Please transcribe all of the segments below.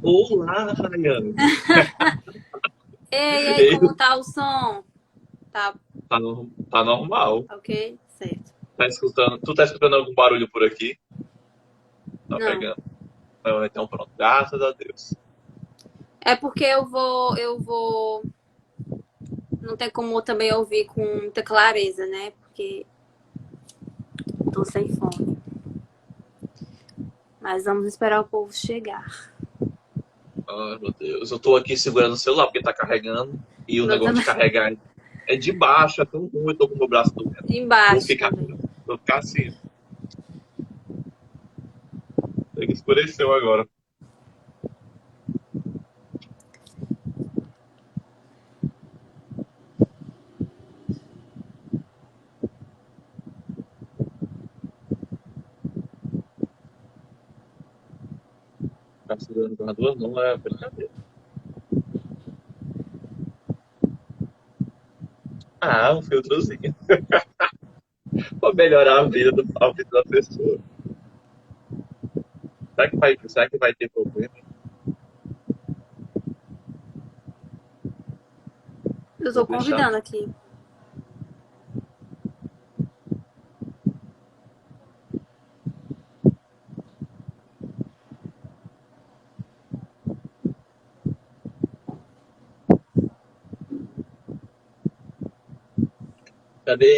Olá, Rayane. Ei, e aí, Ei, como tá o som? Tá tá normal. ok? Certo. Tá escutando? Tu tá escutando algum barulho por aqui? Tá Não. pegando. Não, então pronto. Graças a Deus. É porque eu vou. Não tem como também ouvir com muita clareza, né? Porque tô sem fome. Mas vamos esperar o povo chegar. Ai, meu Deus. Eu tô aqui segurando o celular porque tá carregando. E O o meu negócio de também. carregar é de baixo, é tão ruim. Eu tô com o meu braço doendo. Vou Embaixo ficar, também. vou ficar assim. Tem que escureceu agora. Ficar segurando com as duas não é brincadeira. Ah, um filtrozinho. Pra melhorar a vida da pessoa. Será que vai ter problema? Eu Vou tô deixar convidando aqui. aqui.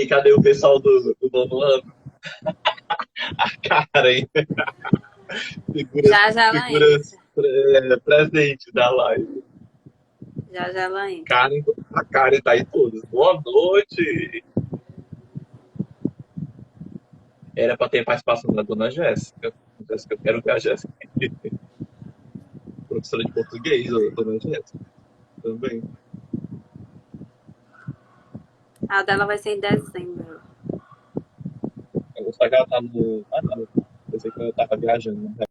Cadê o pessoal do novo ano? Cara, hein? Figuras, Já já ela entra. figuras presentes da live. Já já ela entra. Karen, a Karen tá aí todas. Boa noite! Era pra ter participação da dona Jéssica. Jéssica, eu quero ver a Jéssica. Professora de português, a dona Jéssica. Também. A dela vai ser em dezembro. Eu vou que ela tá no. Ah, não. Pensei que ela tava viajando, né?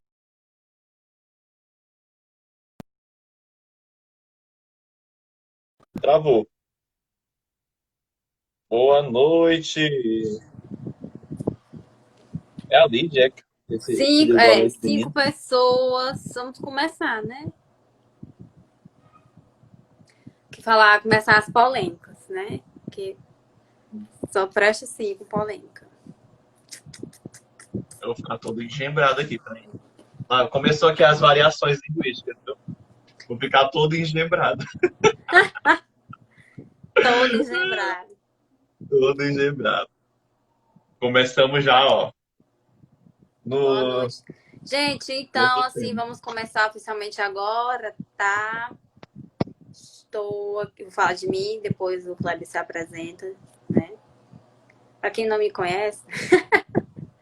Travou. Boa noite! É a Lídia, que Cinco, deu boa é, noite, cinco menino. pessoas. Vamos começar, né? Que falar, começar as polêmicas, né? Que só presta cinco polêmica. Eu vou ficar todo engembrado aqui, peraí. Ah, começou aqui as variações linguísticas, então. Vou ficar todo engembrado. Todos lembraram. Todo engembrado. Começamos já, ó. Boa No, noite. Gente, no então, outro assim, tema. vamos começar oficialmente agora, tá? Estou aqui, vou falar de mim, depois o Kleber se apresenta, né? Para quem não me conhece,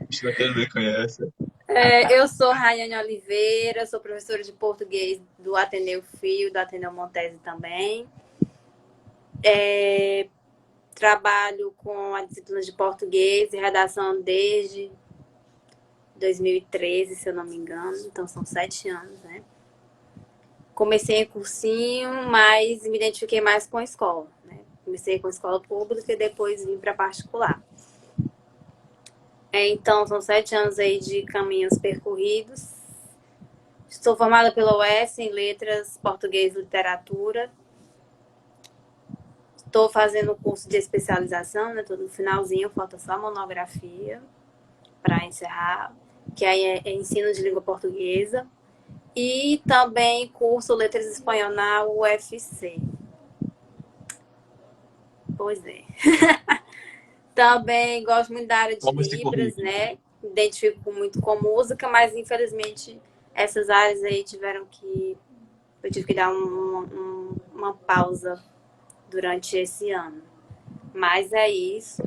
Acho que ele me conhece. eu sou Rayane Oliveira, sou professora de português do Ateneu Fio, do Ateneu Montese também. Trabalho com a disciplina de português e redação desde 2013, se eu não me engano, então são 7 anos, né? Comecei em cursinho, mas me identifiquei mais com a escola, né? Comecei com a escola pública e depois vim para particular. Então, são 7 anos aí de caminhos percorridos. Estou formada pela UES em Letras, Português e Literatura. Estou fazendo o curso de especialização, né? Estou no finalzinho, falta só a monografia para encerrar, que aí é ensino de língua portuguesa. E também curso Letras Espanhol na UFC. Pois é. Também gosto muito da área de Como esse Libras, currículo. né? Me identifico muito com música, mas infelizmente essas áreas aí tiveram que. Eu tive que dar uma pausa durante esse ano. Mas é isso.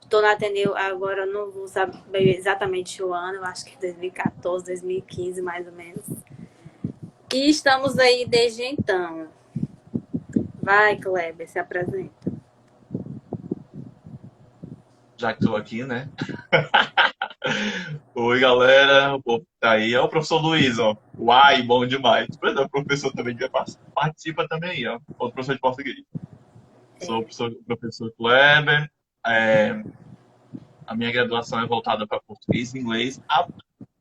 Estou na Ateneu agora, eu não vou saber exatamente o ano, eu acho que é 2014, 2015, mais ou menos. E estamos aí desde então. Vai, Kleber, se apresenta. Já que estou aqui, né? Oi, galera. O povo tá aí. É o professor Luiz, ó. Uai, bom demais. Mas é o professor também que participa também aí, ó. Outro professor de português. Sou o professor Kleber. É, a minha graduação é voltada para português e inglês.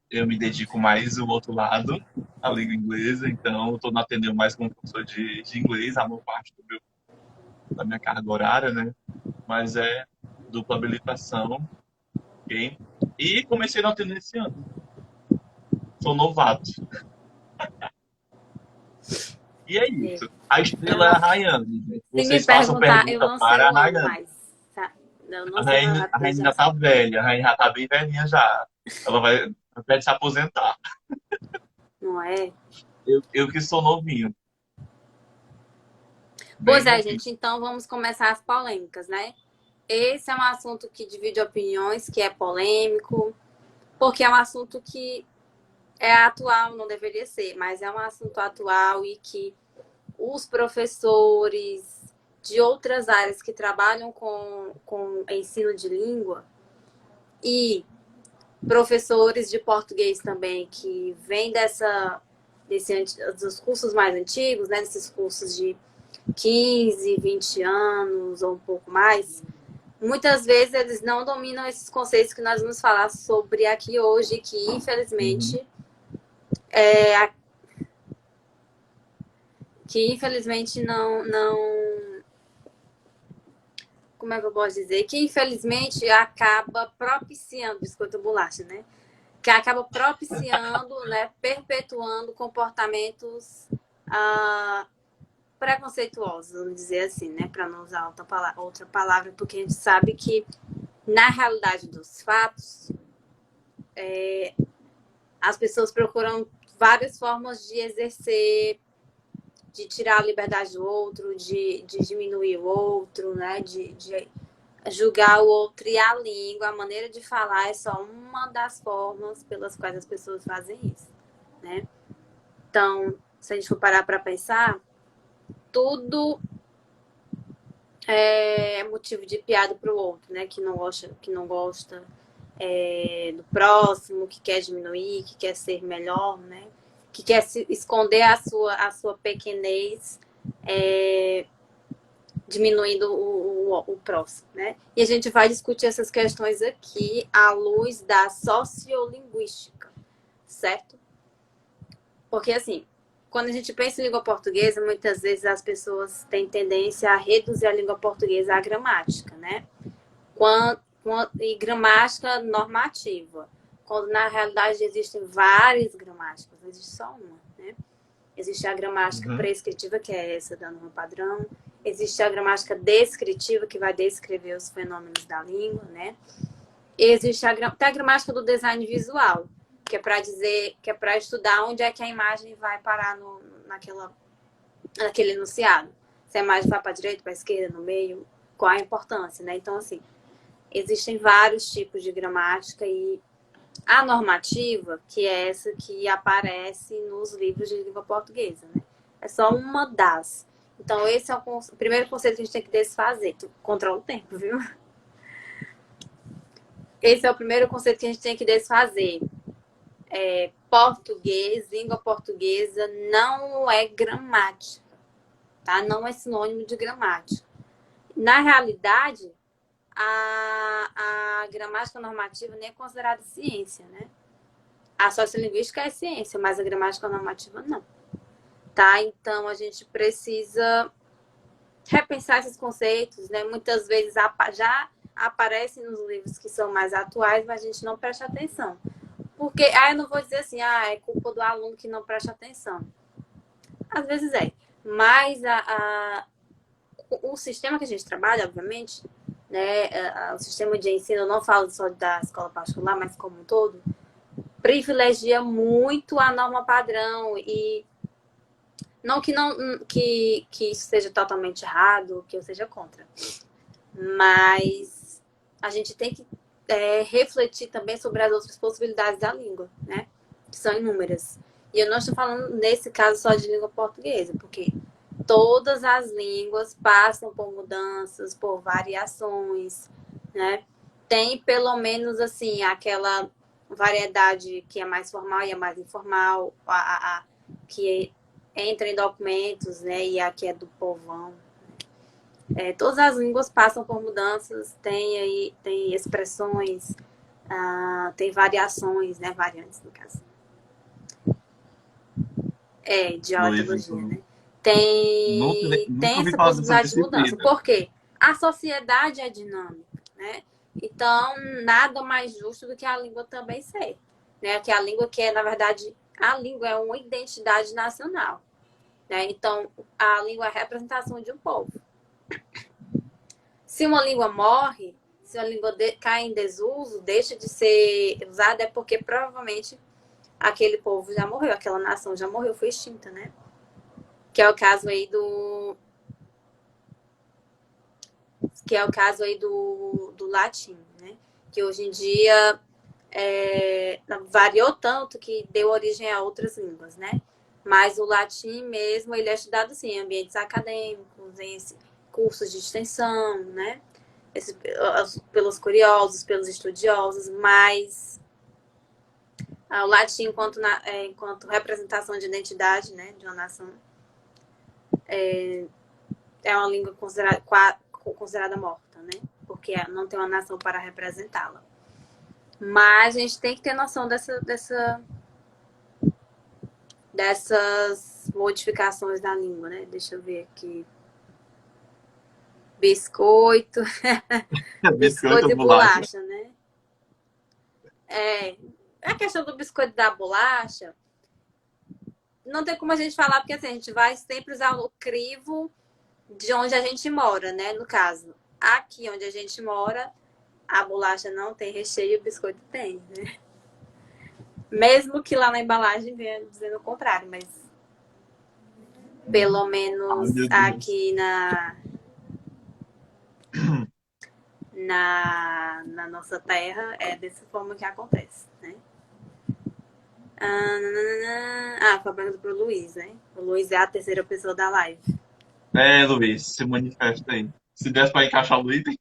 Eu me dedico mais ao outro lado. a língua inglesa, então eu estou atendendo mais como professor de inglês, a maior parte da minha carga horária, né? Mas é dupla habilitação, ok? E comecei a atender esse ano. Sou novato. E é É. isso. A Eu estrela é não, a Rayane, gente. se me Vocês façam perguntar, eu pergunta não sei para a o ano Rayane. mais. Tá? Eu A não sei Rayane, falar a desde Rayane já. já tá velha, a Rayane já tá bem velhinha já. Ela vai até se aposentar. Não é? Eu que sou novinho, bem Pois é, novinho. gente. Então vamos começar as polêmicas, né? Esse é um assunto que divide opiniões, que é polêmico, porque é um assunto que é atual, não deveria ser, mas é um assunto atual e que os professores de outras áreas que trabalham com ensino de língua e professores de português também que vêm dos cursos mais antigos, né, desses cursos de 15, 20 anos ou um pouco mais, muitas vezes eles não dominam esses conceitos que nós vamos falar sobre aqui hoje, que Uhum. é, que infelizmente não, como é que eu posso dizer? Que infelizmente acaba propiciando, biscoito bolacha, né? Que acaba propiciando, né, perpetuando comportamentos ah, preconceituosos, vamos dizer assim, né? Para não usar outra palavra, porque a gente sabe que, na realidade dos fatos, as pessoas procuram várias formas de exercer, de tirar a liberdade do outro, de diminuir o outro, né? De julgar o outro, e a língua, a maneira de falar é só uma das formas pelas quais as pessoas fazem isso, né? Então, se a gente for parar para pensar, tudo é motivo de piada para o outro, né? Que não gosta do próximo, que quer diminuir, que quer ser melhor, né? Que quer se esconder a sua pequenez, diminuindo o próximo, né? E a gente vai discutir essas questões aqui à luz da sociolinguística, certo? Porque, assim, quando a gente pensa em língua portuguesa, muitas vezes as pessoas têm tendência a reduzir a língua portuguesa à gramática, né? E gramática normativa. Quando, na realidade, existem várias gramáticas, não existe só uma, né? Existe a gramática Uhum. prescritiva, que é essa da norma padrão. Existe a gramática descritiva, que vai descrever os fenômenos da língua, né? Existe até a gramática do design visual, que é para dizer, que é para estudar onde é que a imagem vai parar naquele enunciado. Se a imagem vai para a direita, para a esquerda, no meio, qual a importância, né? Então, assim, existem vários tipos de gramática e a normativa, que é essa que aparece nos livros de língua portuguesa, né? É só uma das. Então, esse é o primeiro conceito que a gente tem que desfazer. Tu controla o tempo, viu? Esse é o primeiro conceito que a gente tem que desfazer. Português, língua portuguesa, não é gramática, tá? Não é sinônimo de gramática. Na realidade, a gramática normativa nem é considerada ciência, né? A sociolinguística é ciência, mas a gramática normativa não, tá? Então, a gente precisa repensar esses conceitos, né? Muitas vezes já aparecem nos livros que são mais atuais, mas a gente não presta atenção. Porque, eu não vou dizer assim, é culpa do aluno que não presta atenção. Às vezes é. Mas o sistema que a gente trabalha, obviamente, né, o sistema de ensino, eu não falo só da escola particular, mas como um todo, privilegia muito a norma padrão e não que isso seja totalmente errado, que eu seja contra. Mas a gente tem que refletir também sobre as outras possibilidades da língua, né? Que são inúmeras. E eu não estou falando, nesse caso, só de língua portuguesa, porque todas as línguas passam por mudanças, por variações, né? Tem pelo menos, assim, aquela variedade que é mais formal e é mais informal, que entra em documentos, né? E a que é do povão. Todas as línguas passam por mudanças, tem expressões, tem variações, né? Variantes, no caso. dialetologia, Luiz, né? Tem, nunca tem ouvi essa falar dessa possibilidade de mudança. disciplina. Por quê? A sociedade é dinâmica, né? Então, nada mais justo do que a língua também ser, né? Que a língua que é, na verdade, a língua é uma identidade nacional, né? Então, a língua é a representação de um povo. Se uma língua morre, se uma língua cai em desuso, deixa de ser usada, é porque provavelmente aquele povo já morreu, aquela nação já morreu, foi extinta, né? Que é o caso aí do latim, né? Que hoje em dia variou tanto que deu origem a outras línguas, né? Mas o latim mesmo, ele é estudado assim, em ambientes acadêmicos, em cursos de extensão, né? Pelos curiosos, pelos estudiosos, mas o latim enquanto representação de identidade, né, de uma nação, é uma língua considerada morta, né? Porque não tem uma nação para representá-la. Mas a gente tem que ter noção dessas modificações da língua, né? Deixa eu ver aqui. Biscoito. Biscoito Biscoito ou e bolacha? bolacha, né? A questão do biscoito e da bolacha, não tem como a gente falar, porque assim, a gente vai sempre usar o crivo de onde a gente mora, né? No caso, aqui onde a gente mora, a bolacha não tem recheio e o biscoito tem, né? Mesmo que lá na embalagem venha dizendo o contrário, mas pelo Ai, menos meu Deus. aqui na nossa terra é dessa forma que acontece, né? Foi a pergunta pro Luiz, né? O Luiz é a terceira pessoa da live. Luiz, se manifesta aí. Se desse para encaixar o item,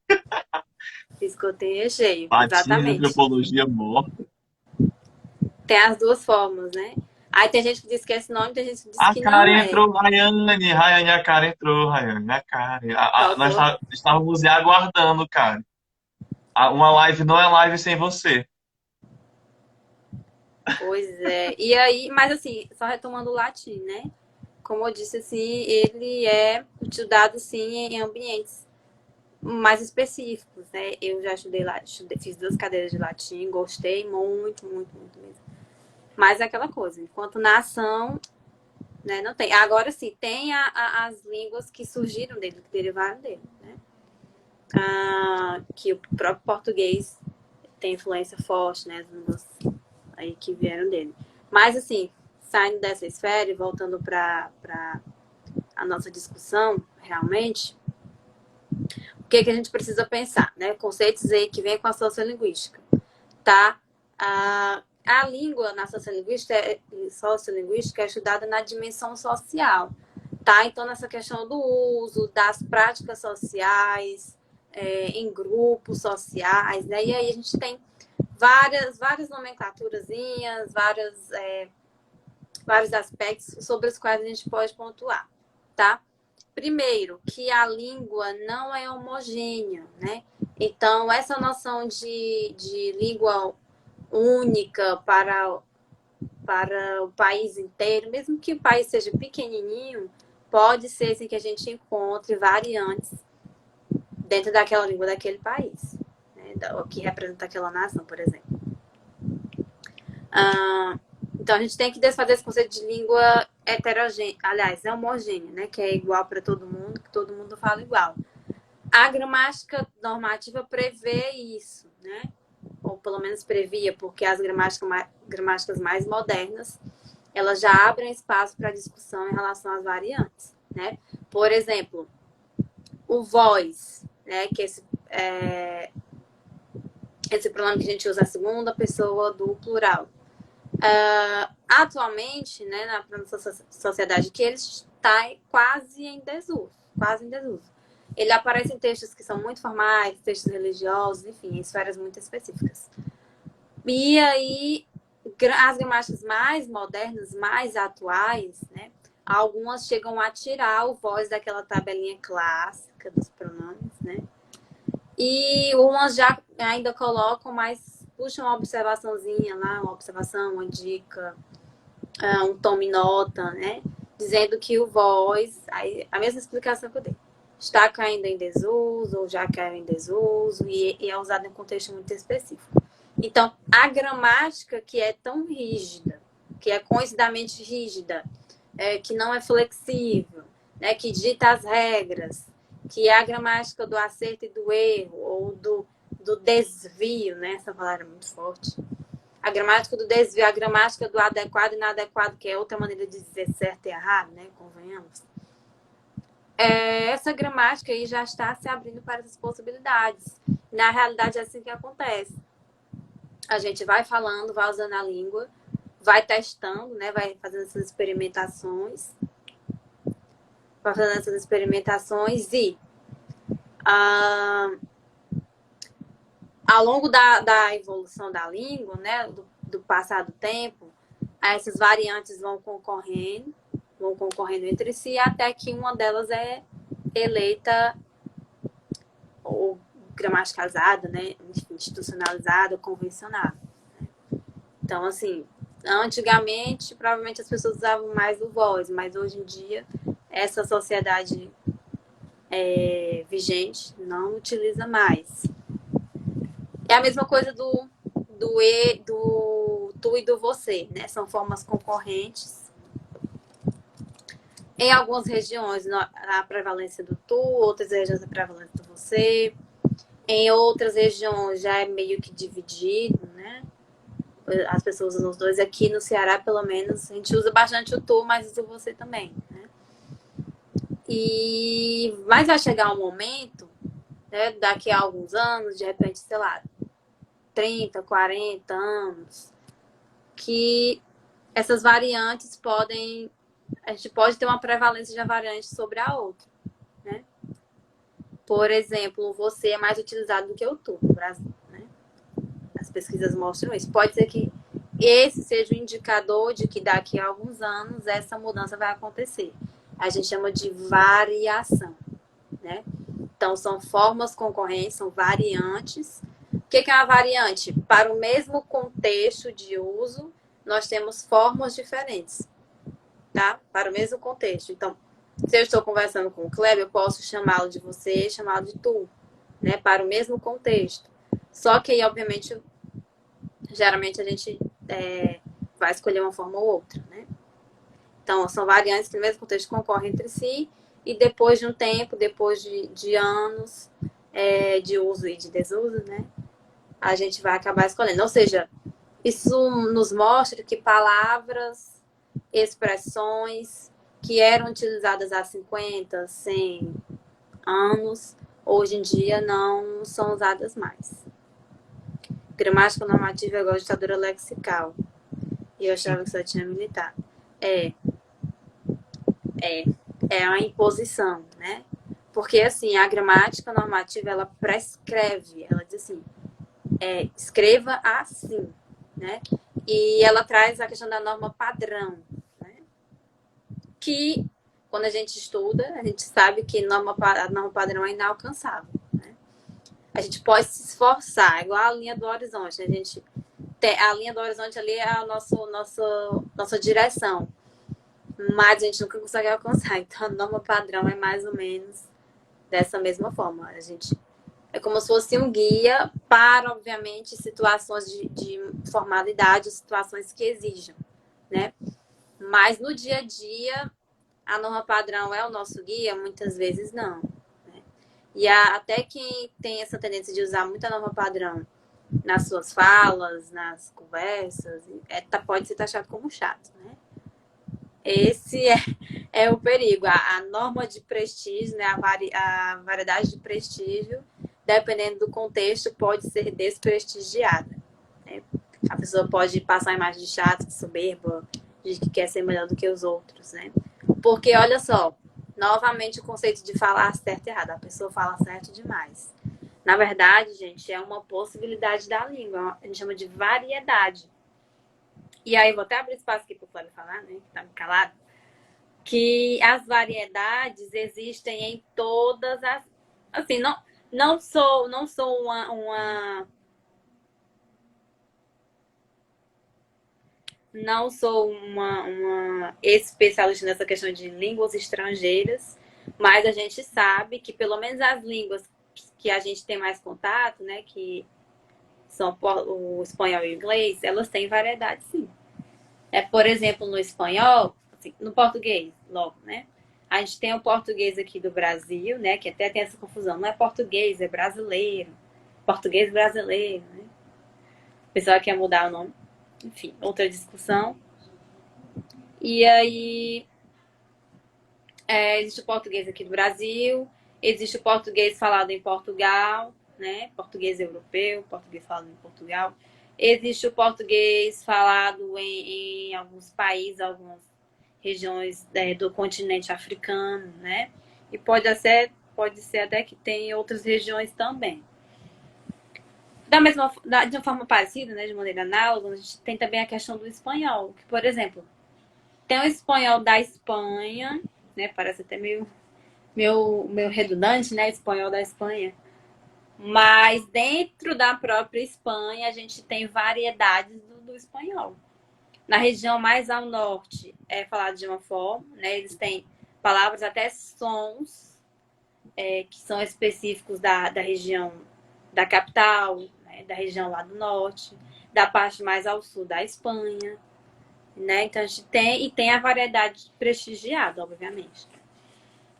Biscoito e recheio, latim, exatamente. antropologia morta. Tem as duas formas, né? Aí tem gente que diz que é esse nome, tem gente que diz A que não Karen é. entrou, Rayane, a Karen entrou, Rayane, a Karen. Nós Faltou. estávamos aguardando, Karen. Uma live não é live sem você. Pois é. E aí, mas assim, só retomando o latim, né? Como eu disse, assim, ele é estudado, sim, em ambientes mais específicos, né? Eu já estudei lá, fiz 2 cadeiras de latim, gostei muito, muito, muito mesmo. Mas é aquela coisa, enquanto nação, né, não tem. Agora sim, tem as línguas que surgiram dele, que derivaram dele, né? Que o próprio português tem influência forte, né? As línguas aí que vieram dele. Mas assim, saindo dessa esfera e voltando para a nossa discussão, realmente, o que, que a gente precisa pensar, né? Conceitos aí que vêm com a sociolinguística, tá? A língua na sociolinguística é estudada na dimensão social, tá? Então, nessa questão do uso, das práticas sociais, em grupos sociais, né? E aí a gente tem várias nomenclaturazinhas, vários aspectos sobre os quais a gente pode pontuar, tá? Primeiro, que a língua não é homogênea, né? Então, essa noção de língua única para o país inteiro, mesmo que o país seja pequenininho, pode ser assim, que a gente encontre variantes dentro daquela língua daquele país, né? O que representa aquela nação, por exemplo. Então, a gente tem que desfazer esse conceito de língua heterogênea, aliás, é homogênea, né? Que é igual para todo mundo, que todo mundo fala igual. A gramática normativa prevê isso, né? Ou pelo menos previa, porque as gramáticas mais modernas, elas já abrem espaço para discussão em relação às variantes, né? Por exemplo, o voz, né? Que esse pronome que a gente usa a segunda pessoa do plural. Atualmente, né, na nossa sociedade, que ele está quase em desuso, quase em desuso. Ele aparece em textos que são muito formais, textos religiosos, enfim, em esferas muito específicas. E aí, as gramáticas mais modernas, mais atuais, né, algumas chegam a tirar o voz daquela tabelinha clássica dos pronomes, né, e umas já ainda colocam, mas puxam uma observaçãozinha lá, uma observação, uma dica, um tome nota, né? Dizendo que o voz, aí, a mesma explicação que eu dei, está caindo em desuso ou já caiu em desuso e é usado em um contexto muito específico. Então, a gramática que é tão rígida, que é conhecidamente rígida, que não é flexível, né, que dita as regras, que é a gramática do acerto e do erro, ou do desvio, né? Essa palavra é muito forte. A gramática do desvio, a gramática do adequado e inadequado, que é outra maneira de dizer certo e errado, né? Convenhamos. Essa gramática aí já está se abrindo para essas possibilidades. Na realidade, é assim que acontece. A gente vai falando, vai usando a língua, vai testando, né? Vai fazendo essas experimentações. Vai fazendo essas experimentações e ao longo da evolução da língua, né? Do passar do tempo, essas variantes vão concorrendo entre si até que uma delas é eleita ou gramaticalizada, né? Institucionalizada, convencionada. Então, assim, antigamente, provavelmente as pessoas usavam mais o voz, mas hoje em dia, essa sociedade vigente não utiliza mais. É a mesma coisa do e, do tu e do você, né? São formas concorrentes. Em algumas regiões, a prevalência do tu, outras regiões a prevalência do você. Em outras regiões já é meio que dividido, né? As pessoas usam os dois. Aqui no Ceará, pelo menos, a gente usa bastante o tu, mas usa o você também, né? Mas vai chegar um momento, né, daqui a alguns anos, de repente, sei lá, 30, 40 anos, que essas variantes podem... A gente pode ter uma prevalência de uma variante sobre a outra, né? Por exemplo, o você é mais utilizado do que o tu no Brasil, né? As pesquisas mostram isso. Pode ser que esse seja o indicador de que daqui a alguns anos essa mudança vai acontecer. A gente chama de variação, né? Então, são formas concorrentes, são variantes. O que é uma variante? Para o mesmo contexto de uso, nós temos formas diferentes, tá? Para o mesmo contexto. Então, se eu estou conversando com o Kleber, eu posso chamá-lo de você e chamá-lo de tu, né? Para o mesmo contexto. Só que aí, obviamente, geralmente a gente vai escolher uma forma ou outra, né? Então, são variantes que no mesmo contexto concorrem entre si e depois de um tempo, depois de anos de uso e de desuso, né? A gente vai acabar escolhendo. Ou seja, isso nos mostra que palavras, expressões que eram utilizadas há 50, 100 anos, hoje em dia não são usadas mais. Gramática normativa é igual a ditadura lexical. E eu achava que só tinha militar. É uma imposição, né? Porque, assim, a gramática normativa, ela prescreve, ela diz assim, escreva assim, né? E ela traz a questão da norma padrão, né? Que, quando a gente estuda, a gente sabe que a norma padrão é inalcançável, né? A gente pode se esforçar, igual a linha do horizonte. A linha do horizonte ali é a nossa direção, mas a gente nunca consegue alcançar. Então, a norma padrão é mais ou menos dessa mesma forma. A gente é como se fosse um guia para, obviamente, situações de formalidade, situações que exijam, né? Mas no dia a dia, a norma padrão é o nosso guia? Muitas vezes não. Né? E até quem tem essa tendência de usar muita norma padrão nas suas falas, nas conversas, pode ser taxado como chato, né? Esse é o perigo. A norma de prestígio, né? A variedade de prestígio, dependendo do contexto, pode ser desprestigiada. Né? A pessoa pode passar a imagem de chato, de soberba, de que quer ser melhor do que os outros, né? Porque, olha só, novamente o conceito de falar certo e errado. A pessoa fala certo demais. Na verdade, gente, é uma possibilidade da língua. A gente chama de variedade. E aí, vou até abrir espaço aqui para o Flávio falar, né? Que tá me calado. Que as variedades existem em todas as... Assim, não sou uma... Não sou uma especialista nessa questão de línguas estrangeiras, mas a gente sabe que pelo menos as línguas que a gente tem mais contato, né, que são o espanhol e o inglês, elas têm variedade, sim. Por exemplo, no espanhol, assim, no português, logo, né? A gente tem o português aqui do Brasil, né? Que até tem essa confusão. Não é português, é brasileiro. Português brasileiro, né? O pessoal quer mudar o nome. Enfim, outra discussão. E aí, existe o português aqui do Brasil, existe o português falado em Portugal, né? Português europeu, português falado em Portugal. Existe o português falado em alguns países, algumas regiões do continente africano, né? E pode ser até que tem outras regiões também. De uma forma parecida, né, de maneira análoga, a gente tem também a questão do espanhol, que, por exemplo, tem o espanhol da Espanha, né? Parece até meio redundante, né? Espanhol da Espanha. Mas dentro da própria Espanha, a gente tem variedades do espanhol. Na região mais ao norte é falado de uma forma, né? Eles têm palavras, até sons, que são específicos da região da capital, né? Da região lá do norte, da parte mais ao sul da Espanha, né? Então a gente tem a variedade prestigiada, obviamente.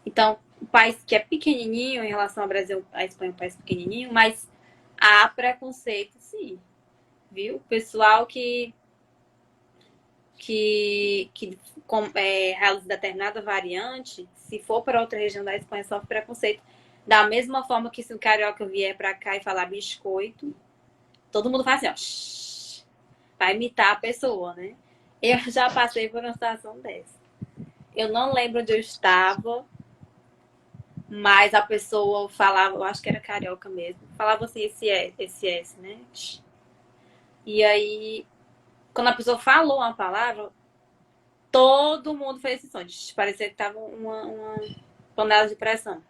Então, um país que é pequenininho em relação ao Brasil, a Espanha é um país pequenininho, mas há preconceito, sim, viu? O pessoal que realiza determinada variante, se for para outra região da Espanha, sofre preconceito. Da mesma forma que se o carioca vier para cá e falar biscoito, todo mundo faz assim, ó, vai imitar a pessoa, né? Eu já passei por uma situação dessa. Eu não lembro onde eu estava, mas a pessoa falava, eu acho que era carioca mesmo, falava assim, esse S, né? E aí, quando a pessoa falou uma palavra, todo mundo fez esse som. Parecia que tava uma panela de pressão.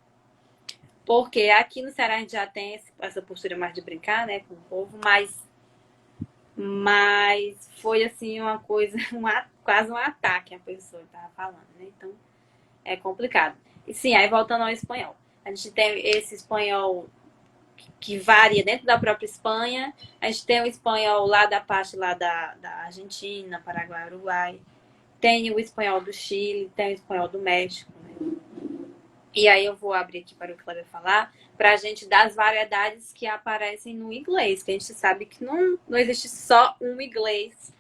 Porque aqui no Ceará a gente já tem essa postura mais de brincar, né, com o povo, mas foi assim uma coisa, quase um ataque a pessoa que tava falando, né? Então é complicado. E sim, aí voltando ao espanhol. A gente tem esse espanhol que varia dentro da própria Espanha. A gente tem o espanhol lá da parte lá da Argentina, Paraguai, Uruguai. Tem o espanhol do Chile, tem o espanhol do México. Né? E aí eu vou abrir aqui para o Cleber falar, para a gente dar as variedades que aparecem no inglês, que a gente sabe que não existe só um inglês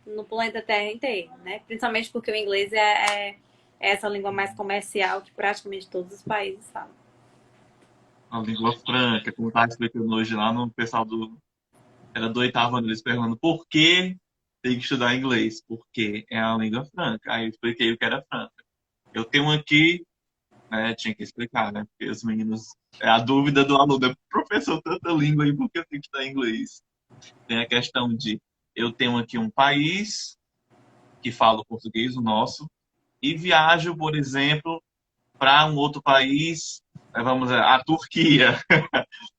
no planeta Terra inteiro, né? Principalmente porque o inglês é essa língua mais comercial que praticamente todos os países falam. A língua franca, como eu estava explicando hoje lá no pessoal era do oitavo ano, eles perguntando por que tem que estudar inglês? Porque é a língua franca. Aí eu expliquei o que era franca. Eu tenho aqui, né, tinha que explicar, né, porque os meninos, é a dúvida do aluno, é, professor, tanta língua aí, por que eu tenho que estudar inglês? Tem a questão de, eu tenho aqui um país que fala o português, o nosso, e viajo, por exemplo, para um outro país, vamos dizer, a Turquia,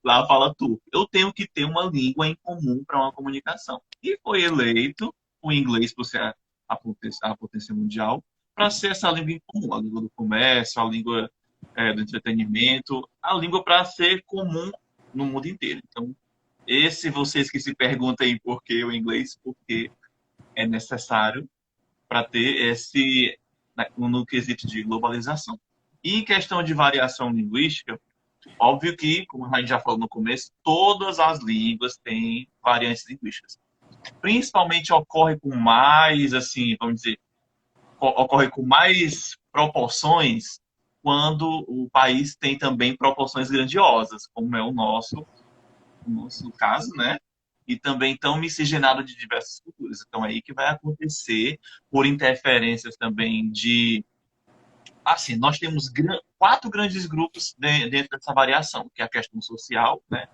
lá fala turco. Eu tenho que ter uma língua em comum para uma comunicação. E foi eleito o inglês por ser a potência mundial, para ser essa língua em comum, a língua do comércio, a língua do entretenimento, a língua para ser comum no mundo inteiro. Então, esse vocês que se perguntam por que o inglês, porque é necessário para ter esse no quesito de globalização. E em questão de variação linguística, óbvio que, como a gente já falou no começo, todas as línguas têm variantes linguísticas. Principalmente ocorre com mais, assim, vamos dizer, ocorre com mais proporções quando o país tem também proporções grandiosas, como é o nosso caso, né? E também tão miscigenado de diversas culturas. Então, é aí que vai acontecer, por interferências também de. Assim, nós temos quatro grandes grupos dentro dessa variação, que é a questão social, né?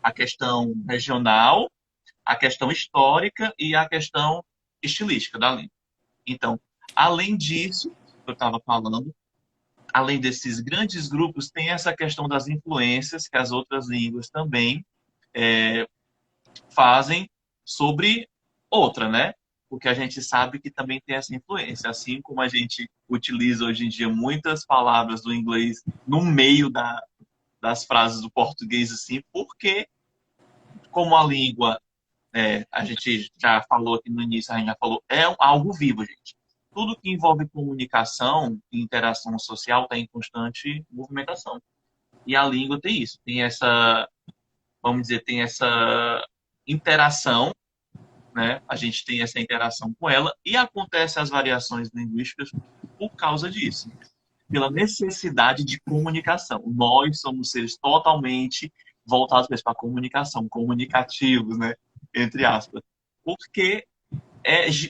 A questão regional, a questão histórica e a questão estilística da língua. Então, além disso, que eu estava falando, além desses grandes grupos, tem essa questão das influências que as outras línguas também é, fazem sobre outra, né? porque a gente sabe que também tem essa influência. Assim como a gente utiliza hoje em dia muitas palavras do inglês no meio das frases do português, assim, porque como a língua, a gente já falou aqui no início, a gente já falou, algo vivo, gente. Tudo que envolve comunicação e interação social está em constante movimentação. E a língua tem isso, tem essa, vamos dizer, tem essa interação, né? A gente tem essa interação com ela e acontecem as variações linguísticas por causa disso, pela necessidade de comunicação. Nós somos seres totalmente voltados para a comunicação, comunicativos, né? Entre aspas. Porque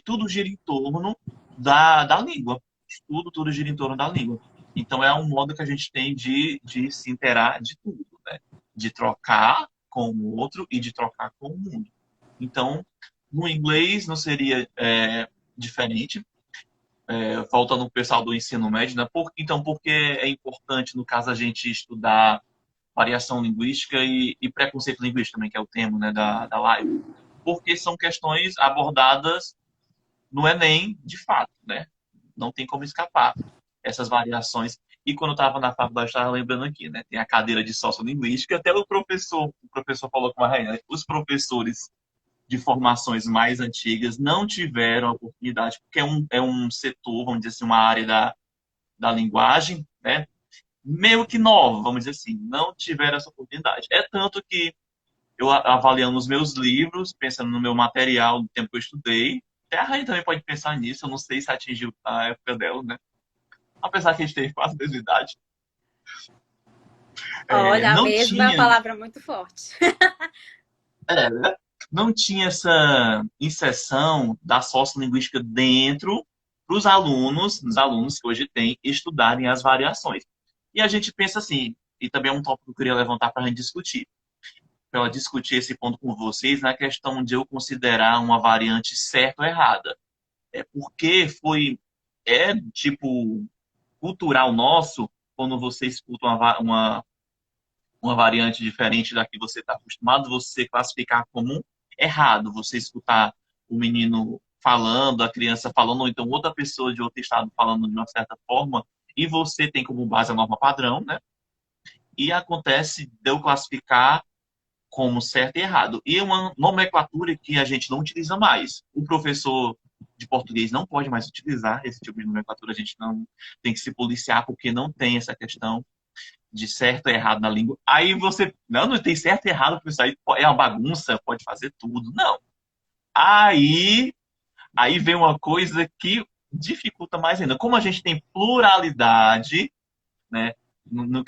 tudo gira em torno da língua. Tudo gira em torno da língua. Então, é um modo que a gente tem de se interar de tudo, né? De trocar com o outro e de trocar com o mundo. Então, no inglês não seria diferente, faltando o pessoal do ensino médio, né? Então, por que é importante, no caso, a gente estudar variação linguística e preconceito linguístico também, que é o tema, né, da live? Porque são questões abordadas no Enem, de fato, né? Não tem como escapar essas variações. E quando eu estava na faculdade, estava lembrando aqui, né? Tem a cadeira de sociolinguística, até o professor falou com a Rainha, né? Os professores de formações mais antigas não tiveram a oportunidade, porque é um setor, vamos dizer assim, uma área da linguagem, né? Meio que nova, vamos dizer assim, não tiveram essa oportunidade. É tanto que eu avaliando os meus livros, pensando no meu material do tempo que eu estudei, até a Rainha também pode pensar nisso, eu não sei se atingiu a época dela, né? Apesar que a gente teve quase a mesma idade. Olha, a Não mesma é uma tinha, palavra muito forte. né? Não tinha essa inserção da sociolinguística dentro para os alunos que hoje têm, estudarem as variações. E a gente pensa assim, e também é um tópico que eu queria levantar para a gente discutir, para eu discutir esse ponto com vocês, na questão de eu considerar uma variante certa ou errada. Porque tipo, cultural nosso, quando você escuta uma variante diferente da que você está acostumado, você classificar como errado. Você escutar o menino falando, a criança falando, ou então outra pessoa de outro estado falando de uma certa forma, e você tem como base a norma padrão, né? E acontece de eu classificar como certo e errado. E é uma nomenclatura que a gente não utiliza mais. O professor de português não pode mais utilizar esse tipo de nomenclatura, a gente não tem que se policiar porque não tem essa questão de certo e errado na língua. Aí você, não tem certo e errado, porque isso aí é uma bagunça, pode fazer tudo. Não. Aí, aí vem uma coisa que dificulta mais ainda. Como a gente tem pluralidade, né, no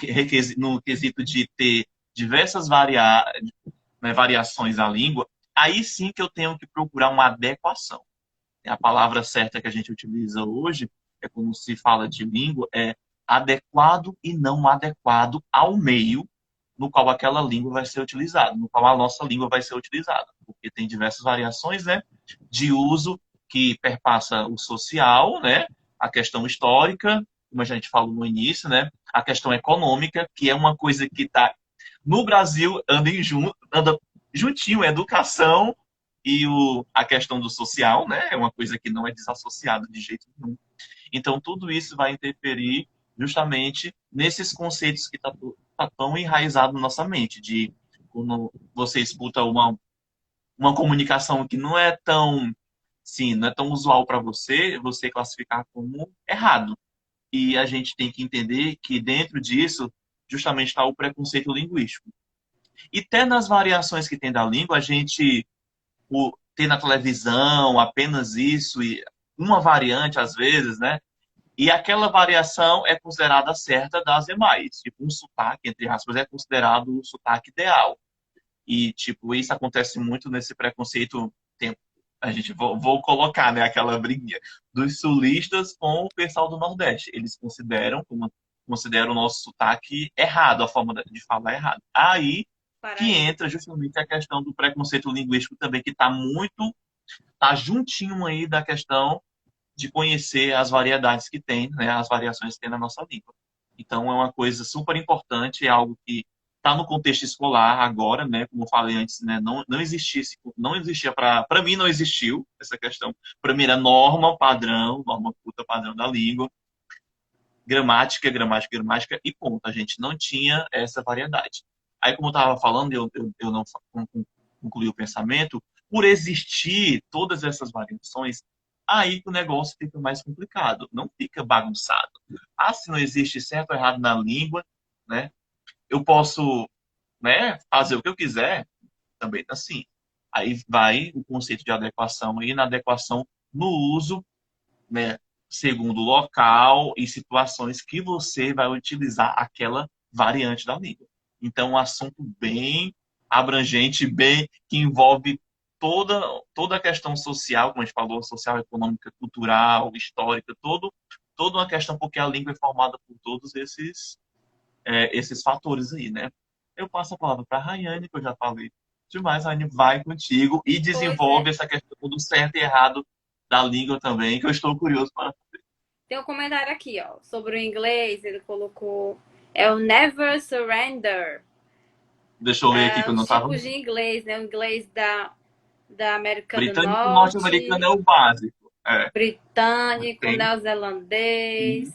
quesito de ter diversas né, variações da língua, aí sim que eu tenho que procurar uma adequação. A palavra certa que a gente utiliza hoje, quando se fala de língua, é adequado e não adequado ao meio no qual aquela língua vai ser utilizada, no qual a nossa língua vai ser utilizada. Porque tem diversas variações, né, de uso que perpassa o social, né, a questão histórica, como a gente falou no início, né, a questão econômica, que é uma coisa que está no Brasil anda juntinho, a educação e a questão do social, né, é uma coisa que não é desassociada de jeito nenhum. Então, tudo isso vai interferir justamente nesses conceitos que tá tão enraizado na nossa mente, de quando você escuta uma comunicação que não é tão, sim, não é tão usual para você, você classificar como errado. E a gente tem que entender que dentro disso, justamente está o preconceito linguístico. E até nas variações que tem da língua, a gente tem na televisão apenas isso, e uma variante às vezes, né? E aquela variação é considerada certa das demais. Tipo, um sotaque, entre aspas, é considerado o sotaque ideal. E, tipo, isso acontece muito nesse preconceito. A gente vou colocar, né, aquela briguinha dos sulistas com o pessoal do Nordeste. Eles consideram o nosso sotaque errado, a forma de falar errado. Aí que Paraíba. entra justamente a questão do preconceito linguístico também, que tá juntinho aí da questão de conhecer as variedades que tem, né, as variações que tem na nossa língua. Então, é uma coisa super importante, é algo que está no contexto escolar agora, né? Como eu falei antes, né? Não existia, não existia para mim não existiu essa questão. Para mim era norma padrão, norma culta padrão da língua, gramática, gramática, gramática e ponto. A gente não tinha essa variedade. Aí, como eu estava falando, eu não concluí o pensamento, por existir todas essas variações, aí que o negócio fica mais complicado, não fica bagunçado. Ah, se não existe certo ou errado na língua, né? Eu posso, né, fazer o que eu quiser, também tá assim. Aí vai o conceito de adequação e na adequação no uso, né, segundo o local e situações que você vai utilizar aquela variante da língua. Então, um assunto bem abrangente, bem que envolve toda a questão social, como a gente falou, social, econômica, cultural, histórica, toda uma questão, porque a língua é formada por todos esses fatores aí, né? Eu passo a palavra para a Rayane, que eu já falei demais. Rayane, vai contigo e Pois é. desenvolve essa questão do certo e errado da língua também, que eu estou curioso para. Tem um comentário aqui, ó, sobre o inglês. Ele colocou. É o Never Surrender. Deixa eu ler aqui É, que eu não os estava. tipos de inglês, né? O inglês da América do Britânico e norte-americano é Norte, o básico. É, britânico, tem. neozelandês.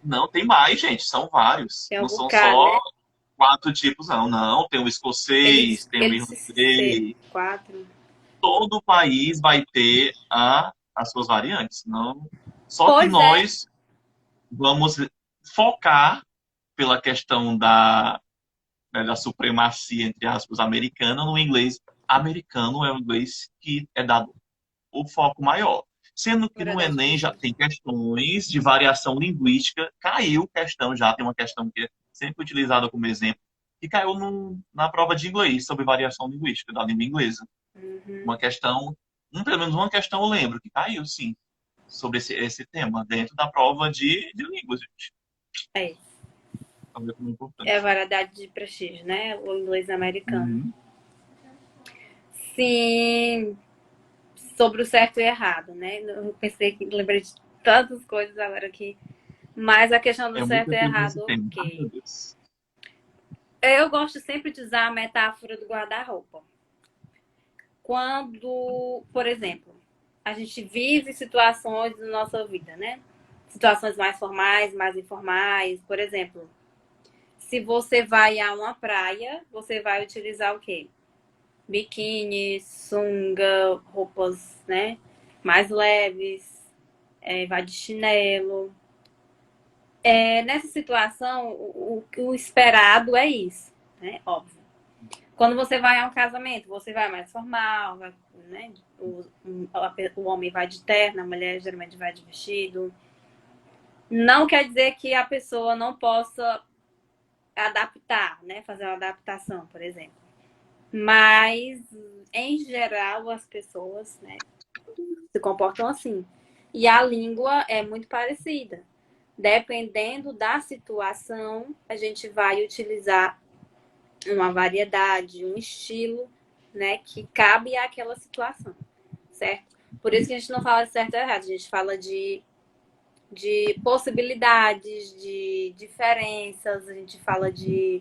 Não, tem mais, gente. São vários. Tem um Não são bocado, só né? 4 tipos, não. Não, tem o escocês, tem o Eles se irlandês. quatro. Todo país vai ter as suas variantes. Não. Só que Pois é, nós vamos focar pela questão da supremacia, entre aspas, americana no inglês americano, é o inglês que é dado o foco maior. Sendo que no verdade, Enem já precisa. tem questões de variação linguística, caiu questão já, tem uma questão que é sempre utilizada como exemplo, que caiu na prova de inglês sobre variação linguística da língua inglesa. Uhum. Uma questão, pelo menos uma questão eu lembro, que caiu sim, sobre esse tema, dentro da prova de línguas, gente. É. Então, é muito É a importante. variedade de prestígio, né? O inglês americano. Uhum. Sim, sobre o certo e errado, né? Eu pensei que lembrei de tantas coisas agora aqui. Mas a questão do É certo muita e coisa nesse errado, tema. Ai, meu ok. Deus. Eu gosto sempre de usar a metáfora do guarda-roupa. Quando, por exemplo, a gente vive situações na nossa vida, né? Situações mais formais, mais informais. Por exemplo, se você vai a uma praia, você vai utilizar o quê? Biquíni, sunga, roupas, né? Mais leves, vai de chinelo. Nessa situação, o esperado é isso, né? Óbvio. Quando você vai a um casamento, você vai mais formal, vai, né? O homem vai de terno, a mulher geralmente vai de vestido. Não quer dizer que a pessoa não possa adaptar, né? Fazer uma adaptação, por exemplo. Mas, em geral, as pessoas, né, se comportam assim. E a língua é muito parecida. Dependendo da situação, a gente vai utilizar uma variedade, um estilo, né, que cabe àquela situação, certo? Por isso que a gente não fala de certo ou errado, a gente fala de possibilidades, de diferenças, a gente fala de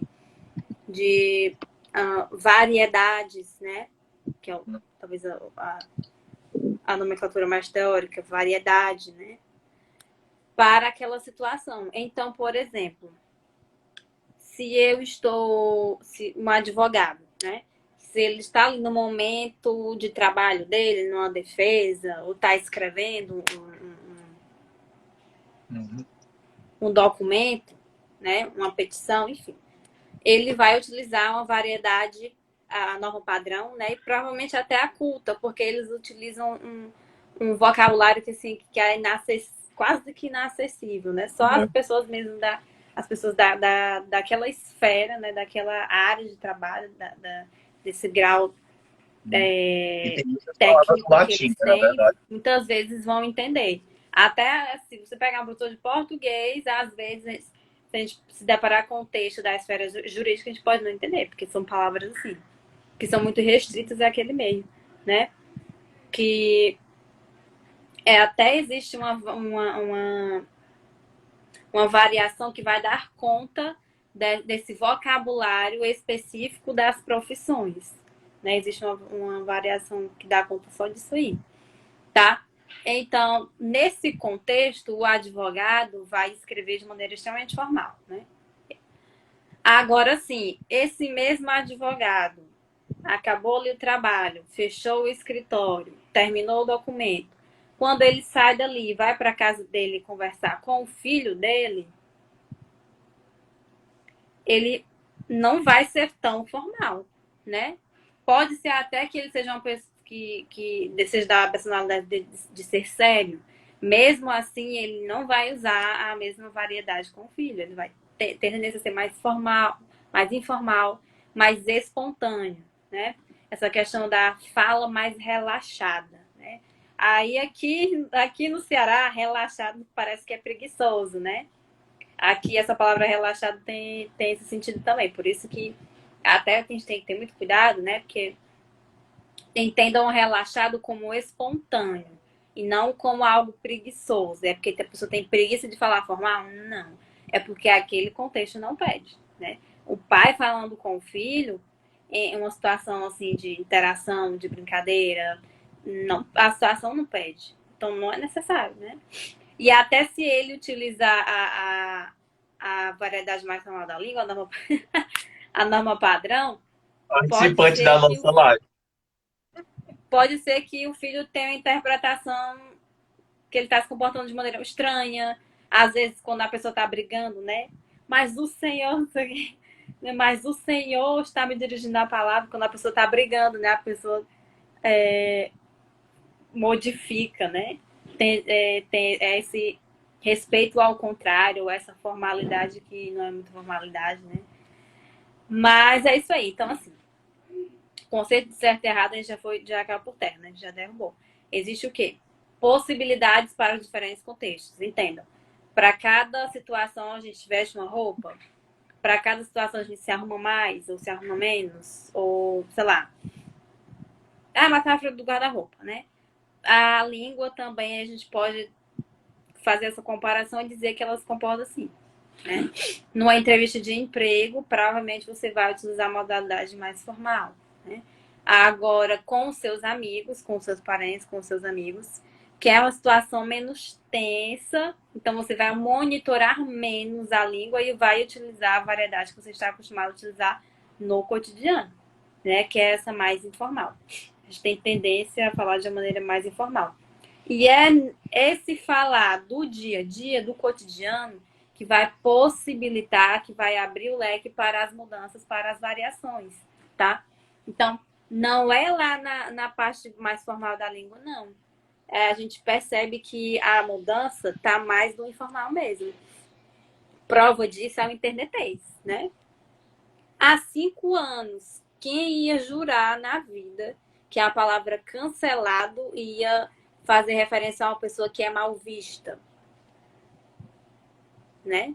variedades, né? Que é talvez a nomenclatura mais teórica, variedade, né? Para aquela situação. Então, por exemplo, se eu estou, se um advogado, né? Se ele está ali no momento de trabalho dele, numa defesa, ou está escrevendo Uhum. um documento, né? Uma petição, enfim, ele vai utilizar uma variedade, a norma padrão, né? E provavelmente até a culta, porque eles utilizam um vocabulário que assim que é quase que inacessível, né? Só as É. pessoas mesmo as pessoas daquela esfera, né? Daquela área de trabalho, desse grau E tem muitas palavras no técnico que latim, eles né, na têm, verdade. muitas vezes vão entender. Até se você pegar um professor de português, às vezes, se a gente se deparar com o texto da esfera jurídica, a gente pode não entender, porque são palavras assim, que são muito restritas àquele meio, né? Que até existe uma variação que vai dar conta desse vocabulário específico das profissões. Né? Existe uma variação que dá conta só disso aí, tá? Então, nesse contexto, o advogado vai escrever de maneira extremamente formal, né? Agora sim, esse mesmo advogado acabou ali o trabalho, fechou o escritório, terminou o documento. Quando ele sai dali e vai para casa dele conversar com o filho dele, ele não vai ser tão formal, né? Pode ser até que ele seja uma pessoa que seja da personalidade de ser sério. Mesmo assim, ele não vai usar a mesma variedade com o filho. Ele vai ter tendência a ser mais formal, mais informal, mais espontâneo, né? Essa questão da fala mais relaxada, né? Aí aqui no Ceará, relaxado parece que é preguiçoso, né? Aqui essa palavra relaxado tem esse sentido também. Por isso que até a gente tem que ter muito cuidado, né? Porque entendam o relaxado como espontâneo e não como algo preguiçoso. É porque a pessoa tem preguiça de falar formal? Não. É porque aquele contexto não pede, né? O pai falando com o filho em uma situação assim de interação, de brincadeira, não, a situação não pede. Então não é necessário, né? E até se ele utilizar a variedade mais normal da língua, a norma padrão, pode Participante ser da que nossa live. o filho tenha uma interpretação que ele está se comportando de maneira estranha, às vezes quando a pessoa está brigando, né? Mas o Senhor, mas o Senhor está me dirigindo a palavra quando a pessoa está brigando, né? A pessoa modifica, né? Tem esse respeito ao contrário, essa formalidade que não é muito formalidade, né? Mas é isso aí. Então, assim, conceito de certo e errado a gente já caiu por terra, né? Já derrubou. Existe o quê? Possibilidades para os diferentes contextos. Entendam. Para cada situação a gente veste uma roupa, para cada situação a gente se arruma mais ou se arruma menos, ou sei lá. A metáfora do guarda-roupa, né? A língua também a gente pode fazer essa comparação e dizer que ela se comporta assim. Né? Numa entrevista de emprego, provavelmente você vai utilizar a modalidade mais formal. Né? Agora, com seus amigos, com seus parentes, com seus amigos, que é uma situação menos tensa, então você vai monitorar menos a língua e vai utilizar a variedade que você está acostumado a utilizar no cotidiano, né? Que é essa mais informal. A gente tem tendência a falar de uma maneira mais informal. E é esse falar do dia a dia, do cotidiano, que vai possibilitar, que vai abrir o leque para as mudanças, para as variações, tá? Então, não é lá na parte mais formal da língua, não. A gente percebe que a mudança está mais no informal mesmo. Prova disso é o internetês, né? Há 5 anos, quem ia jurar na vida que a palavra cancelado ia fazer referência a uma pessoa que é mal vista, né?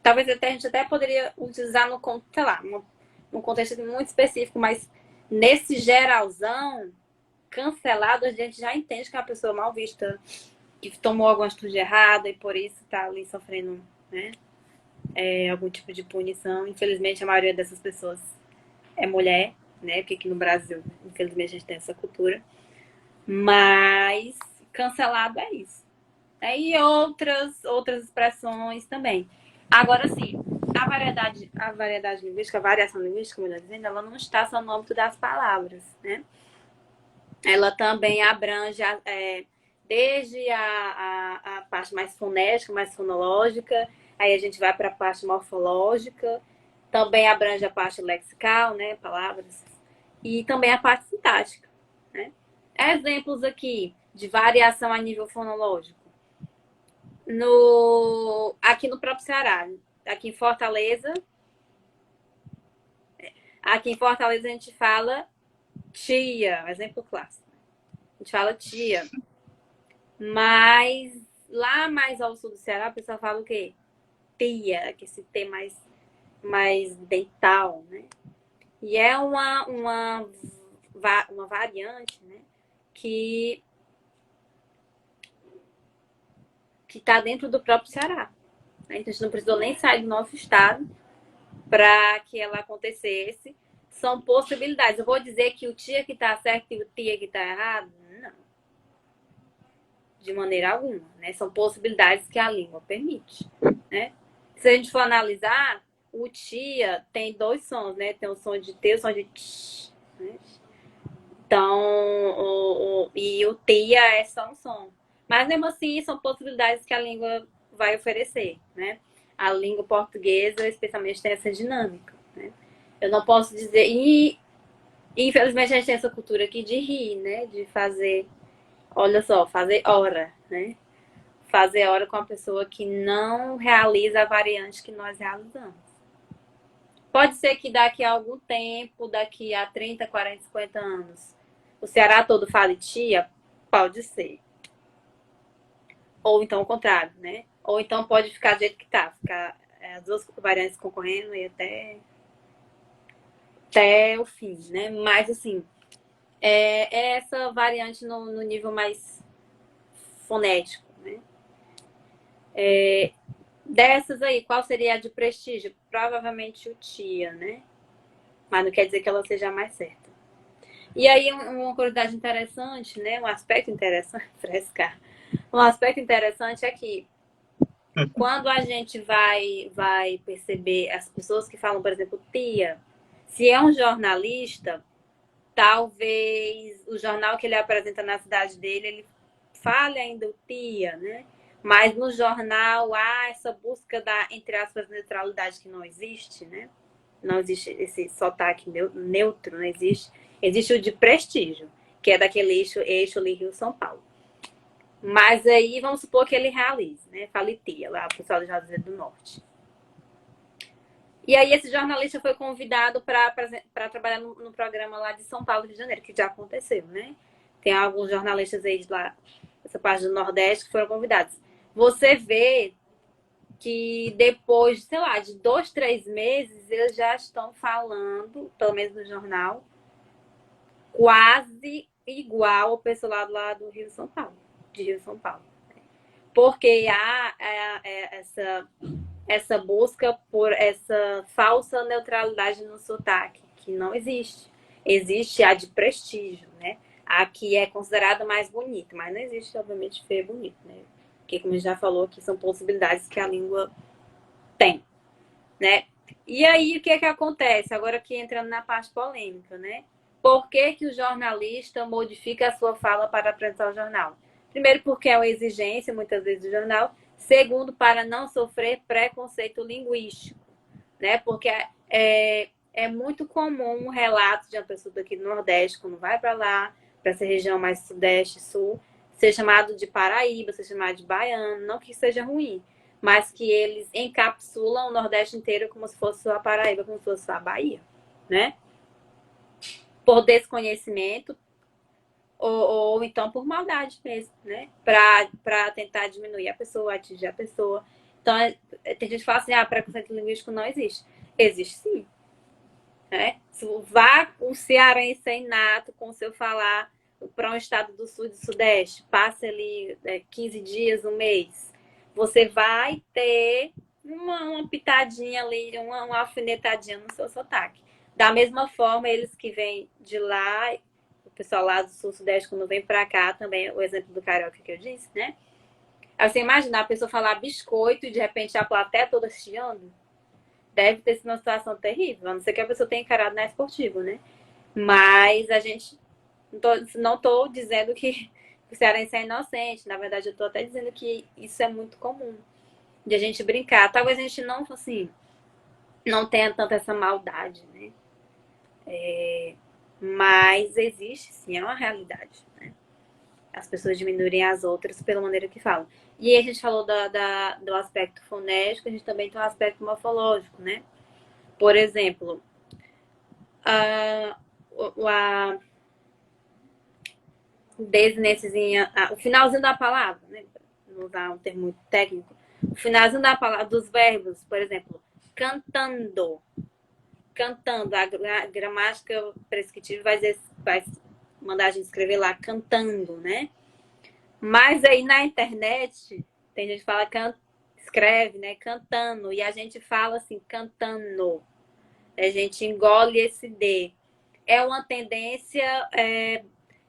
Talvez até a gente até poderia utilizar sei lá, num contexto muito específico, mas nesse geralzão, cancelado, a gente já entende que é uma pessoa mal vista, que tomou alguma atitude errada e por isso está ali sofrendo, né, algum tipo de punição. Infelizmente, a maioria dessas pessoas é mulher, né? Porque aqui no Brasil, infelizmente, a gente tem essa cultura. Mas cancelado é isso. E outras expressões também. Agora, sim, a variedade linguística, a variação linguística, melhor dizendo, ela não está só no âmbito das palavras, né? Ela também abrange desde a parte mais fonética, mais fonológica, aí a gente vai para a parte morfológica, também abrange a parte lexical, né, palavras, e também a parte sintática, né? Exemplos aqui de variação a nível fonológico. Aqui no próprio Ceará, aqui em Fortaleza, a gente fala tia, exemplo clássico. A gente fala tia. Mas lá mais ao sul do Ceará, a pessoa fala o quê? Tia, que esse T mais dental, né? E é uma variante, né? Que está dentro do próprio Ceará. Né? Então, a gente não precisou nem sair do nosso estado para que ela acontecesse. São possibilidades. Eu vou dizer que o tia que está certo e o tia que está errado? Não. De maneira alguma. Né? São possibilidades que a língua permite. Né? Se a gente for analisar, o tia tem dois sons, né? Tem o som de T e o som de T. Né? Então, e o tia é só um som. Mas mesmo assim, são possibilidades que a língua vai oferecer, né? A língua portuguesa, especialmente, tem essa dinâmica, né? Eu não posso dizer... E, infelizmente, a gente tem essa cultura aqui de rir, né? De fazer... Olha só, fazer hora, né? Fazer hora com a pessoa que não realiza a variante que nós realizamos. Pode ser que daqui a algum tempo, daqui a 30, 40, 50 anos, o Ceará todo fale tia? Pode ser. Ou então o contrário, né? Ou então pode ficar do jeito que tá. Ficar as duas variantes concorrendo e até o fim, né? Mas, assim, é essa variante no nível mais fonético, né? Dessas aí, qual seria a de prestígio? Provavelmente o tia, né? Mas não quer dizer que ela seja a mais certa. E aí, uma curiosidade interessante, né? Um aspecto interessante, frescar. Um aspecto interessante é que quando a gente vai perceber as pessoas que falam, por exemplo, tia, se é um jornalista, talvez o jornal que ele apresenta na cidade dele, ele fale ainda o tia, né? Mas no jornal há essa busca da, entre aspas, neutralidade que não existe, né? Não existe esse sotaque neutro, não existe. Existe o de prestígio, que é daquele eixo ali Rio-São Paulo. Mas aí vamos supor que ele realize, né? Fale tia, lá, o pessoal do Juazeiro do Norte. E aí esse jornalista foi convidado para trabalhar no programa lá de São Paulo, Rio de Janeiro, que já aconteceu, né? Tem alguns jornalistas aí de lá, essa parte do Nordeste, que foram convidados. Você vê que depois, sei lá, de 2, 3 meses, eles já estão falando, pelo menos no jornal, quase igual ao pessoal lá do Rio São Paulo, de Rio São Paulo. Porque há essa busca por essa falsa neutralidade no sotaque, que não existe. Existe a de prestígio, né? A que é considerada mais bonita, mas não existe, obviamente, feio e bonito, né? Porque, como a gente já falou aqui, são possibilidades que a língua tem, né? E aí, o que é que acontece? Agora aqui entrando na parte polêmica, né? Por que que o jornalista modifica a sua fala para apresentar o jornal? Primeiro, porque é uma exigência, muitas vezes, do jornal. Segundo, para não sofrer preconceito linguístico, né? Porque é muito comum um relato de uma pessoa daqui do Nordeste, quando vai para lá, para essa região mais Sudeste, Sul, ser chamado de Paraíba, ser chamado de baiano, não que seja ruim, mas que eles encapsulam o Nordeste inteiro como se fosse a Paraíba, como se fosse a Bahia, né? Por desconhecimento, ou então por maldade mesmo, né? Para tentar diminuir a pessoa, atingir a pessoa. Então, tem gente que fala assim, preconceito linguístico não existe. Existe sim. Né? Vá o cearense inato com o seu falar para um estado do sul e do sudeste, passe ali 15 dias, um mês. Você vai ter uma pitadinha ali, uma alfinetadinha no seu sotaque. Da mesma forma, eles que vêm de lá, o pessoal lá do sul, sudeste, quando vem para cá, também o exemplo do carioca que eu disse, né? Aí você imagina a pessoa falar biscoito e de repente a plateia toda chiando. Deve ter sido uma situação terrível, a não ser que a pessoa tenha encarado na esportiva, né? Mas a gente... Não tô dizendo que o cearense é inocente. Na verdade, eu tô até dizendo que isso é muito comum. De a gente brincar. Talvez a gente não, assim... Não tenha tanta essa maldade, né? Mas existe, sim. É uma realidade, né? As pessoas diminuírem as outras pela maneira que falam. E aí a gente falou do aspecto fonético, a gente também tem um aspecto morfológico, né? Por exemplo, o finalzinho da palavra, né? Vou usar um termo muito técnico. O finalzinho da palavra, dos verbos, por exemplo, cantando. Cantando. A gramática prescritiva vai mandar a gente escrever lá cantando, né? Mas aí na internet, tem gente que fala escreve, né, cantando, e a gente fala assim, cantando. A gente engole esse D. É uma tendência,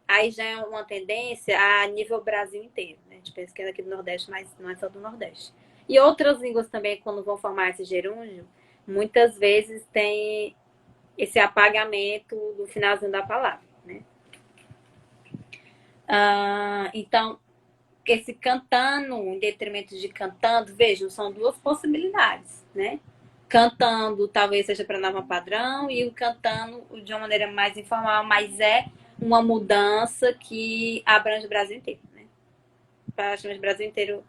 aí já é uma tendência a nível Brasil inteiro, né? A gente pensa que é aqui do Nordeste, mas não é só do Nordeste. E outras línguas também, quando vão formar esse gerúndio, muitas vezes tem esse apagamento do finalzinho da palavra, né? Então, esse cantando, em detrimento de cantando, vejam, são duas possibilidades, né? Cantando talvez seja para norma padrão e o cantando de uma maneira mais informal, mas é uma mudança que abrange o Brasil inteiro, né? Praticamente o Brasil inteiro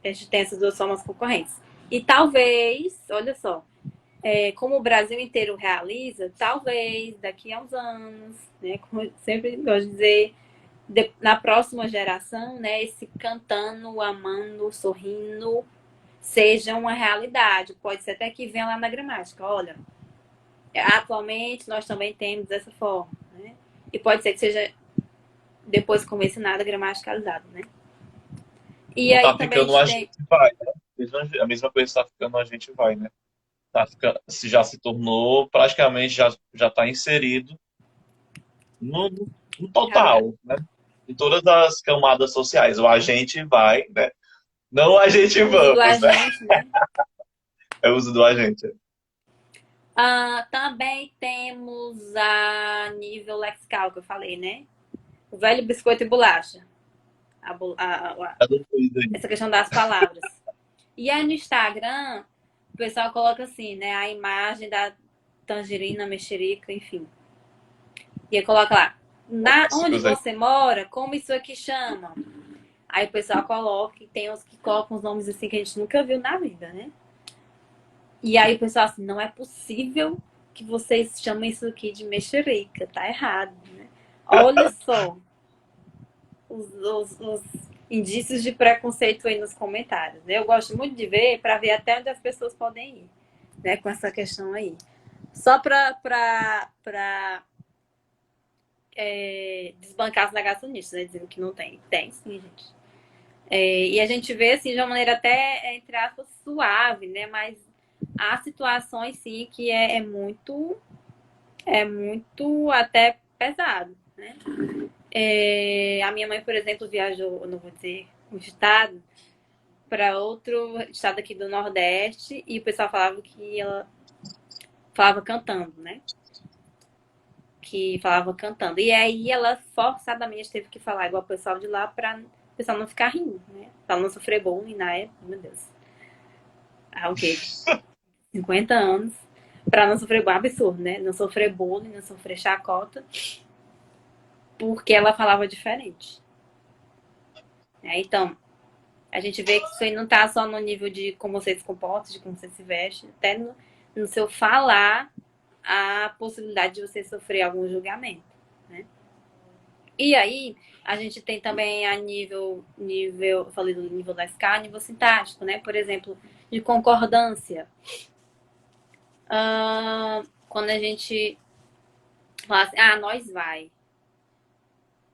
a gente tem essas duas formas concorrentes. E talvez, olha só, como o Brasil inteiro realiza, talvez daqui a uns anos, né? Como eu sempre gosto de dizer, na próxima geração, né? Esse cantando, amando, sorrindo seja uma realidade. Pode ser até que venha lá na gramática. Olha, atualmente nós também temos dessa forma, né? E pode ser que seja depois convencionada, gramaticalizado, né? E Não aí tá também a ficando gente a tem. gente vai, né? A mesma coisa tá ficando a gente vai, né? Tá ficando, já se tornou, praticamente já tá inserido no, no Realidade. total, né? Em todas as camadas sociais. O a gente vai, né? Não a gente O uso do vamos, né? agente, né? É o uso do agente. Também temos a nível lexical, que eu falei, né? O velho biscoito e bolacha. Tá dando coisa aí. Essa questão das palavras. E aí no Instagram, o pessoal coloca assim, né? A imagem da tangerina, mexerica, enfim. E aí coloca lá, onde Clássicos aí. você mora, como isso aqui chama? Aí o pessoal coloca, e tem uns que colocam os nomes assim que a gente nunca viu na vida, né? E aí o pessoal assim, não é possível que vocês chamem isso aqui de mexerica, tá errado, né? Olha só os indícios de preconceito aí nos comentários, né? Eu gosto muito de ver para ver até onde as pessoas podem ir, né? Com essa questão aí. Só para desbancar os negacionistas, né? Dizendo que não tem. Tem sim, gente. E a gente vê assim de uma maneira até, entre aspas, suave, né? Mas há situações sim que é muito até pesado, né? A minha mãe, por exemplo, viajou, eu não vou dizer um estado, para outro estado aqui do Nordeste e o pessoal falava que ela falava cantando, né? Que falava cantando. E aí ela forçadamente teve que falar igual o pessoal de lá para o pessoal não ficar rindo, né? Pra não sofrer bullying na época, meu Deus. O quê? 50 anos. Pra não sofrer bullying, absurdo, né? Não sofrer bullying, não sofrer chacota, porque ela falava diferente. Então, a gente vê que isso aí não tá só no nível de como você se comporta, de como você se veste, até no seu falar, a possibilidade de você sofrer algum julgamento, né? E aí, a gente tem também a eu falei do nível da escala, nível sintático, né? Por exemplo, de concordância. Quando a gente fala assim, nós vai.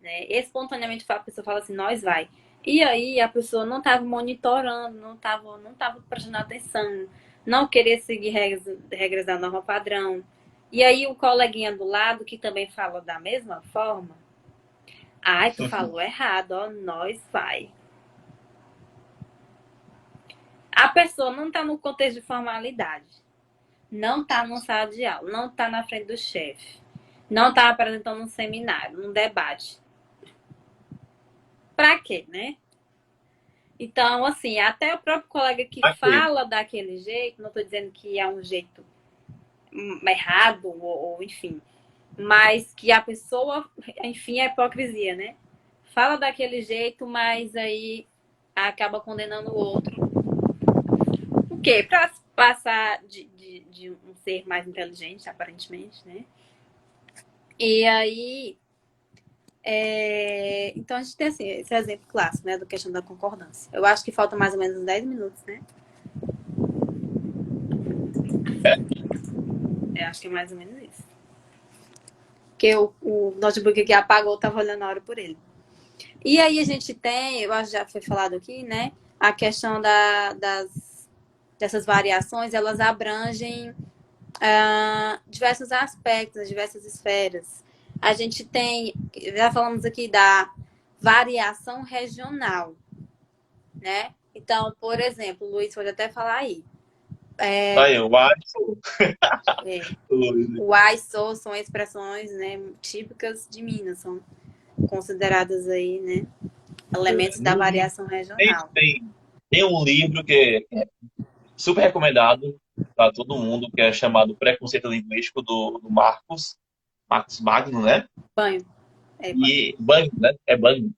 Né? Espontaneamente a pessoa fala assim, nós vai. E aí a pessoa não estava monitorando, não tava prestando atenção, não queria seguir regras da norma padrão. E aí o coleguinha do lado, que também fala da mesma forma, ai, tu falou errado, ó, nós vai. A pessoa não está no contexto de formalidade, não está numa sala de aula, não está na frente do chefe, não está apresentando um seminário, um debate. Pra quê, né? Então, assim, até o próprio colega que Aqui. fala daquele jeito, não estou dizendo que é um jeito errado, ou enfim, mas que a pessoa, enfim, é hipocrisia, né? Fala daquele jeito, mas aí acaba condenando o outro. O quê? Para passar de um ser mais inteligente, aparentemente, né? E aí. Então a gente tem assim, esse exemplo clássico, né, da questão da concordância. Eu acho que falta mais ou menos uns 10 minutos, né? Eu acho que é mais ou menos isso. Porque o notebook que apagou, eu tava olhando a hora por ele. E aí a gente tem, eu acho que já foi falado aqui, né? a questão dessas variações, elas abrangem diversos aspectos, diversas esferas. A gente tem, já falamos aqui da variação regional, né? Então, por exemplo, o Luiz pode até falar aí. Aí, o Alisson. O ai, sou são expressões, né, típicas de Minas, são consideradas aí, né, elementos da variação regional. Tem um livro que é super recomendado para todo mundo, que é chamado Preconceito Linguístico, do Marcos Magno, né? Banho. É, banho. E Banho, né? É Banho.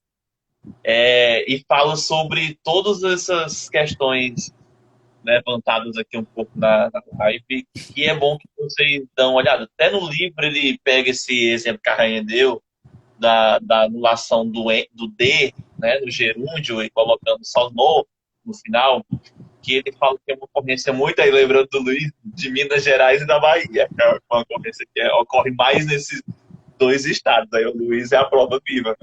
E fala sobre todas essas questões levantadas aqui um pouco na live, que é bom que vocês dão uma olhada. Até no livro ele pega esse exemplo que a Rainha deu, da anulação do D, né, no gerúndio, e colocando só no final, que ele fala que é uma ocorrência muito, aí lembrando do Luiz, de Minas Gerais e da Bahia, que é uma ocorrência que ocorre mais nesses dois estados. Aí o Luiz é a prova viva.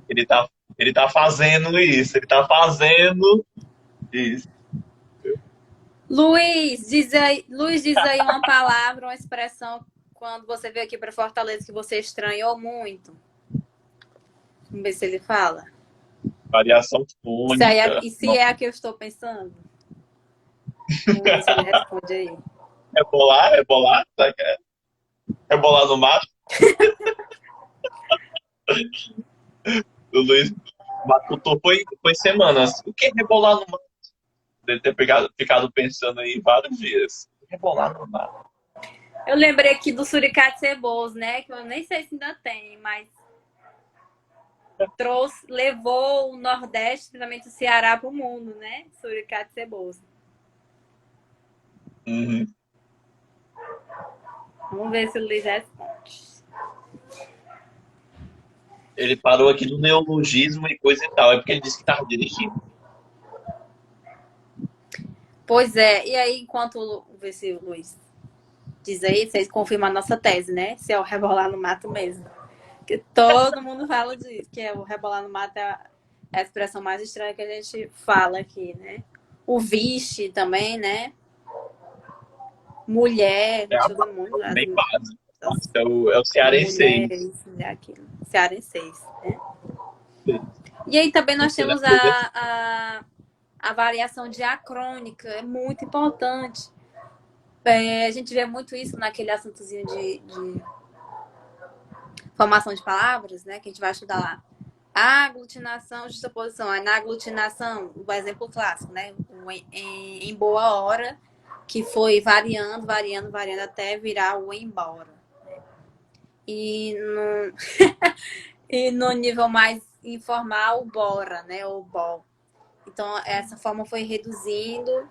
Ele tá, ele tá fazendo isso, ele tá fazendo isso. Luiz, diz aí uma palavra, uma expressão quando você veio aqui para Fortaleza que você estranhou muito. Vamos ver se ele fala. Variação fônica. E se é a que eu estou pensando? Vamos ver se ele responde aí. Rebolar, rebolar, sabe? Rebolar no mato. O Luiz matutou foi semanas. O que é rebolar no mato? Deve ter ficado pensando aí vários dias. Rebolar no mato. Eu lembrei aqui do suricate ceboso, né? Que eu nem sei se ainda tem, mas levou o Nordeste, principalmente o Ceará, para o mundo, né? Suricate ceboso. Uhum. Vamos ver se o Luiz responde. Ele parou aqui no neologismo e coisa e tal. É porque ele disse que estava dirigindo. Pois é, e aí, enquanto ver se o Luiz diz aí, vocês confirmam a nossa tese, né? Se é o rebolar no mato mesmo. Que todo mundo fala disso, que é o rebolar no mato é a expressão mais estranha que a gente fala aqui, né? O vixe também, né? Mulher, É a todo mundo. bem básico. É o cearense. Mulheres, aquilo. Cearenseis, né? E aí também nós temos a variação diacrônica, é muito importante. A gente vê muito isso naquele assuntozinho de formação de palavras, né? Que a gente vai estudar lá. A aglutinação, justaposição. Aí na aglutinação, o exemplo clássico, né? Em boa hora, que foi variando até virar o embora. E no, e no nível mais informal, o bora, né? O bol. Então, essa forma foi reduzindo,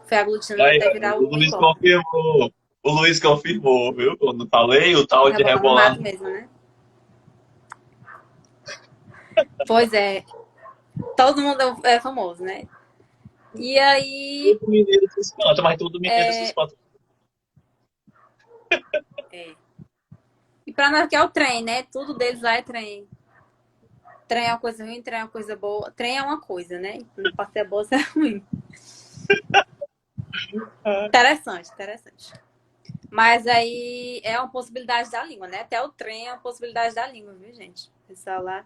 foi aglutinando Aí, até virar o o Luiz embora. confirmou. O Luiz confirmou, viu? Quando falei o tal de Rebolar no rebolar. mato mesmo, né? Pois é. Todo mundo é famoso, né? E aí. Todo mineiro se espanta, mas todo mineiro se espanta. E pra nós que é o trem, né? Tudo deles lá é trem. Trem é uma coisa ruim, trem é uma coisa boa. Trem é uma coisa, né? Não pode ser boa, ser ruim. Interessante, interessante. Mas aí é uma possibilidade da língua, né? Até o trem é uma possibilidade da língua, viu, gente? Pessoal lá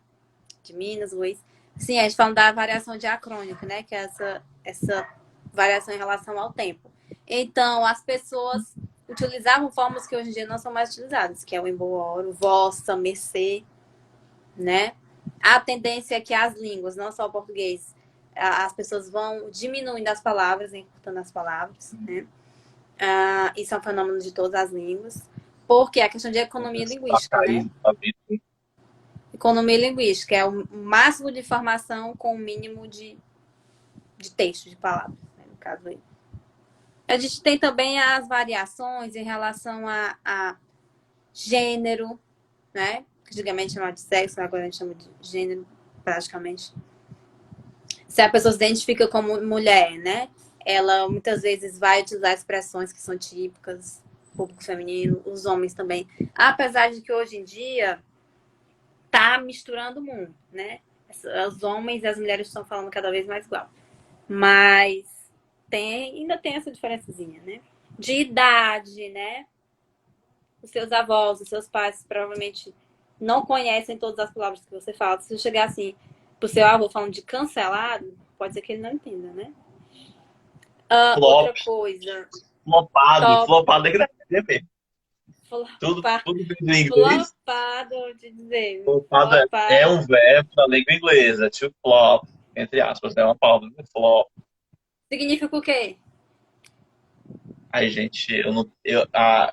de Minas, Luiz. Sim, a gente falando da variação diacrônica, né? Que é essa variação em relação ao tempo. Então, as pessoas utilizavam formas que hoje em dia não são mais utilizadas, que é o embooro, vossa, mercê, né? A tendência é que as línguas, não só o português, as pessoas vão diminuindo as palavras, encurtando as palavras, né? Isso é um fenômeno de todas as línguas, porque é a questão de economia linguística, né? Economia linguística é o máximo de informação com o mínimo de texto, de palavras, né? No caso aí. A gente tem também as variações em relação a gênero, né? Que antigamente chamava de sexo, agora a gente chama de gênero, praticamente. Se a pessoa se identifica como mulher, né? Ela muitas vezes vai utilizar expressões que são típicas, público feminino, os homens também. Apesar de que hoje em dia tá misturando muito, né? Os homens e as mulheres estão falando cada vez mais igual. Mas ainda tem essa diferençazinha, né? De idade, né? Os seus avós, os seus pais provavelmente não conhecem todas as palavras que você fala. Se você chegar assim pro seu avô falando de cancelado, pode ser que ele não entenda, né? Flop, Outra coisa, flopado. top, Flopado é que deve ter mesmo. Tudo, flopar, tudo em inglês. flopado, vou te dizer, Flopado é flopar. um verbo da língua inglesa. To flop, entre aspas, é uma palavra. Flop. Significa o quê? Ai, gente,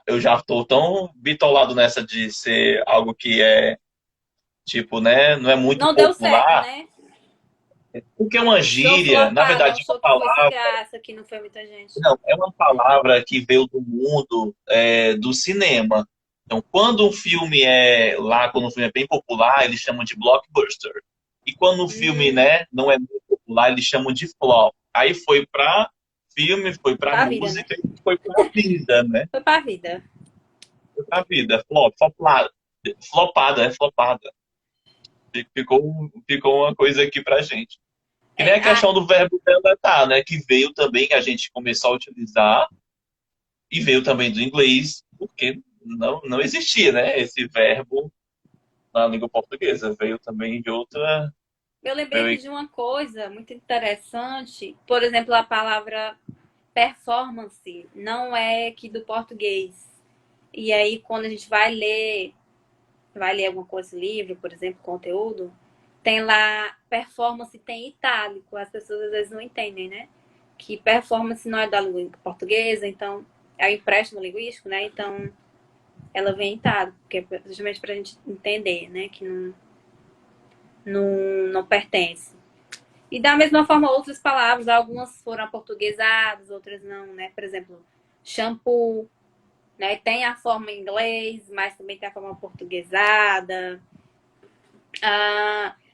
eu já tô tão bitolado nessa de ser algo que é, tipo, né, não é muito Não deu certo, popular, né? porque é uma Show gíria, na flopado, é um verdade, é uma show que foi sem palavra, graça, que não foi muita gente. não, é uma palavra que veio do mundo do cinema. Então, quando um filme quando um filme é bem popular, eles chamam de blockbuster. E quando o filme, Hum, né, não é muito popular, eles chamam de flop. Aí foi pra filme, foi foi pra pra vida, né? música e foi pra vida, né? Foi pra vida. A vida, flopada. Ficou uma coisa aqui pra gente. Que nem É, a questão do verbo deletar, né? Que veio também, que a gente começou a utilizar, e veio também do inglês, porque não existia, né? Esse verbo na língua portuguesa. Veio também de outra. eu lembrei aqui Veio, de uma coisa muito interessante. Por exemplo, a palavra performance não é aqui do português. E aí, quando a gente vai ler alguma coisa, livro, por exemplo, conteúdo, tem lá performance, tem itálico. As pessoas às vezes não entendem, né? Que performance não é da língua portuguesa, então é o empréstimo linguístico, né? Então ela vem em itálico, porque é justamente para a gente entender, né? Que não pertence. E da mesma forma, outras palavras, algumas foram aportuguesadas, outras não, né? Por exemplo, shampoo, né? Tem a forma em inglês, mas também tem a forma portuguesada.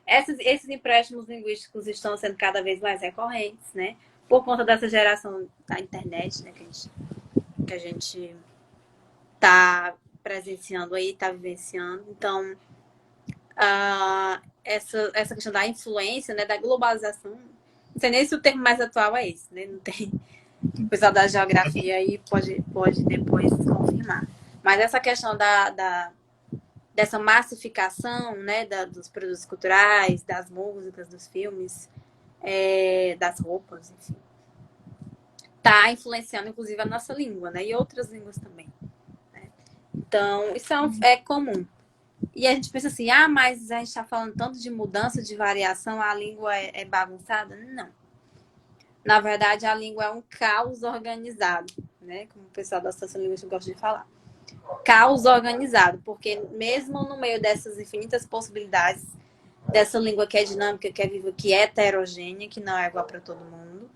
Esses empréstimos linguísticos estão sendo cada vez mais recorrentes, né? Por conta dessa geração da internet, né? Que a gente tá presenciando aí, tá vivenciando. Então, essa questão da influência, né? Da globalização, não sei nem se o termo mais atual é esse, né? Não tem. O pessoal da geografia aí pode depois confirmar. Mas essa questão dessa massificação, né, dos produtos culturais, das músicas, dos filmes, das roupas, enfim, tá influenciando inclusive a nossa língua, né, e outras línguas também. Né? Então, isso é comum. E a gente pensa assim, mas a gente está falando tanto de mudança, de variação, a língua é bagunçada? Não. Na verdade, a língua é um caos organizado, né, como o pessoal da sociolinguística gosta de falar. Caos organizado, porque mesmo no meio dessas infinitas possibilidades, dessa língua que é dinâmica, que é viva, que é heterogênea, que não é igual para todo mundo,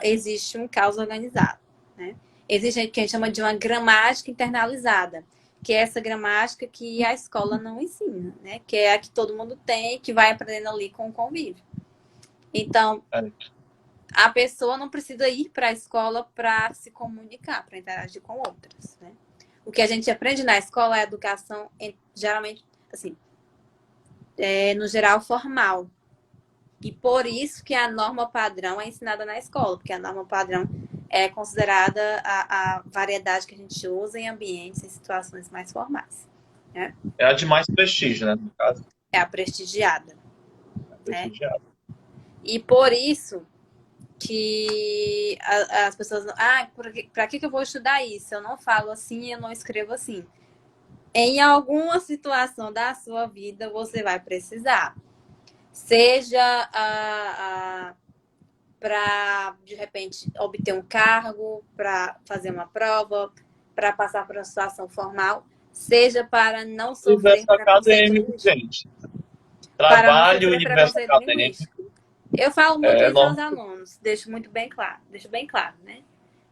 existe um caos organizado. Né? Existe o que a gente chama de uma gramática internalizada, que é essa gramática que a escola não ensina, né? Que é a que todo mundo tem, que vai aprendendo ali com o convívio. Então, a pessoa não precisa ir para a escola para se comunicar, para interagir com outras, né? O que a gente aprende na escola é a educação, geralmente, assim, no geral, formal. E por isso que a norma padrão é ensinada na escola, porque a norma padrão é considerada a variedade que a gente usa em ambientes e situações mais formais. Né? é a de mais prestígio, né? No caso, É a prestigiada. Né? prestigiado. E por isso que as pessoas. Para que eu vou estudar isso? Eu não falo assim, eu não escrevo assim. Em alguma situação da sua vida, você vai precisar. Seja para, de repente, obter um cargo, para fazer uma prova, para passar por uma situação formal, seja para não sofrer Universo preconceito acadêmico, linguístico. gente. Para não Trabalho, sofrer universo preconceito acadêmico, linguístico. Eu falo muito é isso aos normal. alunos, deixo bem claro, né?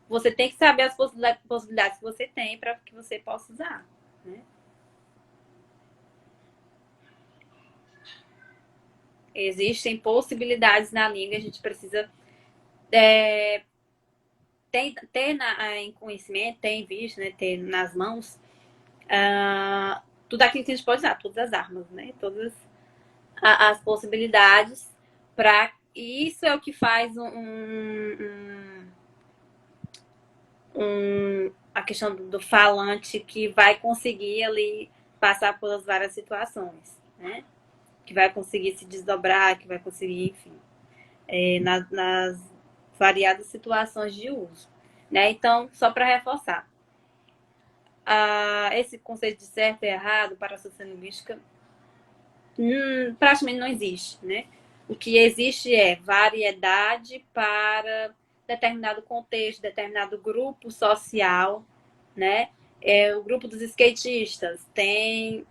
Você tem que saber as possibilidades que você tem para que você possa usar, né? Existem possibilidades na língua, a gente precisa ter em conhecimento, ter em vista, né? Ter nas mãos tudo aquilo que a gente pode usar, todas as armas, né? Todas as possibilidades para isso é o que faz a questão do falante que vai conseguir ali passar pelas várias situações, né? Que vai conseguir se desdobrar, que vai conseguir, enfim, nas variadas situações de uso, né? Então, só para reforçar, esse conceito de certo e errado para a sociolinguística praticamente não existe, né? O que existe é variedade para determinado contexto, determinado grupo social, né? O grupo dos skatistas tem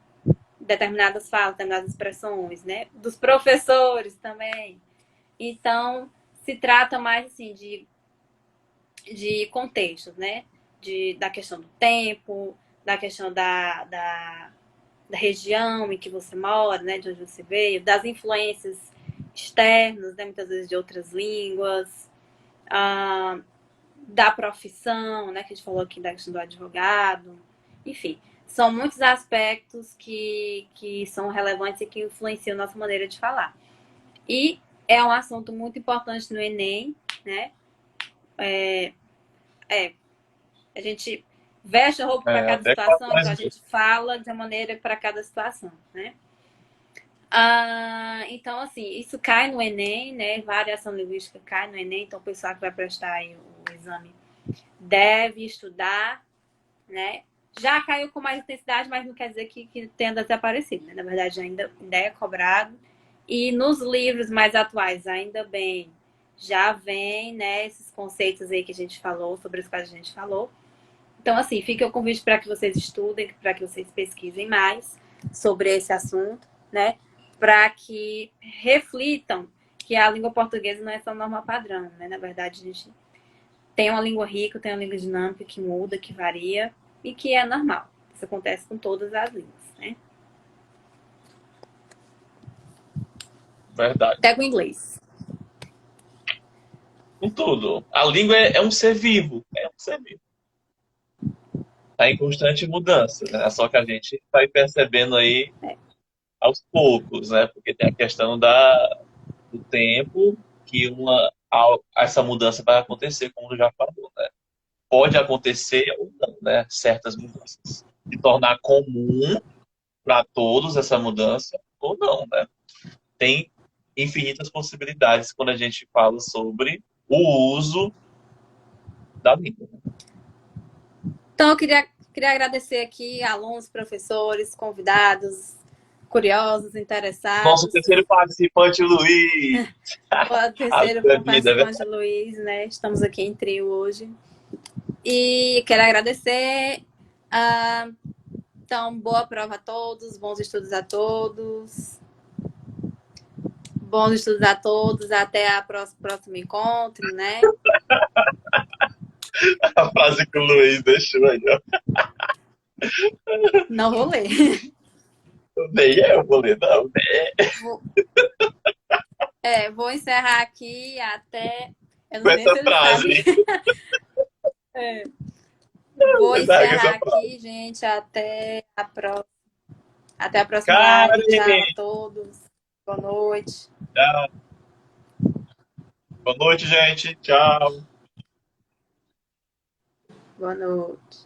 determinadas falas, determinadas expressões, né? Dos professores também. Então, se trata mais assim de contextos, né? Da questão do tempo, da questão da região em que você mora, né, de onde você veio, das influências externas, né, muitas vezes de outras línguas, da profissão, né, que a gente falou aqui da questão do advogado, enfim, são muitos aspectos que são relevantes e que influenciam a nossa maneira de falar. E é um assunto muito importante no Enem, né? A gente veste a roupa para cada Até situação, quase então a gente fala de uma maneira para cada situação, né? Então, assim, isso cai no Enem, né? Variação linguística cai no Enem, então o pessoal que vai prestar aí o exame deve estudar, né? Já caiu com mais intensidade, mas não quer dizer que tenha desaparecido, né? Na verdade, ainda é cobrado. E nos livros mais atuais, ainda bem, já vem, né, esses conceitos aí que a gente falou, sobre os quais a gente falou. Então, assim, fica o convite para que vocês estudem, para que vocês pesquisem mais sobre esse assunto, né? Para que reflitam que a língua portuguesa não é só norma padrão, né? Na verdade, a gente tem uma língua rica, tem uma língua dinâmica que muda, que varia e que é normal. Isso acontece com todas as línguas, né? verdade. Até com o inglês. Com tudo. A língua é um ser vivo. É um ser vivo. Está em constante mudança, né? Só que a gente vai percebendo aí aos poucos, né? Porque tem a questão do tempo que essa mudança vai acontecer, como tu já falou, né? Pode acontecer ou não, né? Certas mudanças. Se tornar comum para todos essa mudança ou não, né? Tem infinitas possibilidades quando a gente fala sobre o uso da língua. Então, eu queria agradecer aqui alunos, professores, convidados, curiosos, Nosso interessados. terceiro participante, Luiz. O A terceiro sua vida, né? participante, Luiz, né? Estamos aqui em trio hoje. E quero agradecer. Ah, então, boa prova a todos, bons estudos a todos. Bons estudos a todos, até o próximo encontro, né? A frase que o Luiz deixou aí, ó. Não vou ler. Nem eu vou ler, não. Né? Vou, vou encerrar aqui até. Eu não Com sei nem essa se ele frase, sabe. hein? É. Vou Encerra com encerrar essa frase. aqui, gente. Até a próxima live. Tchau a Karen! todos. Boa noite. Tchau. Boa noite, gente. Tchau. Boa noite.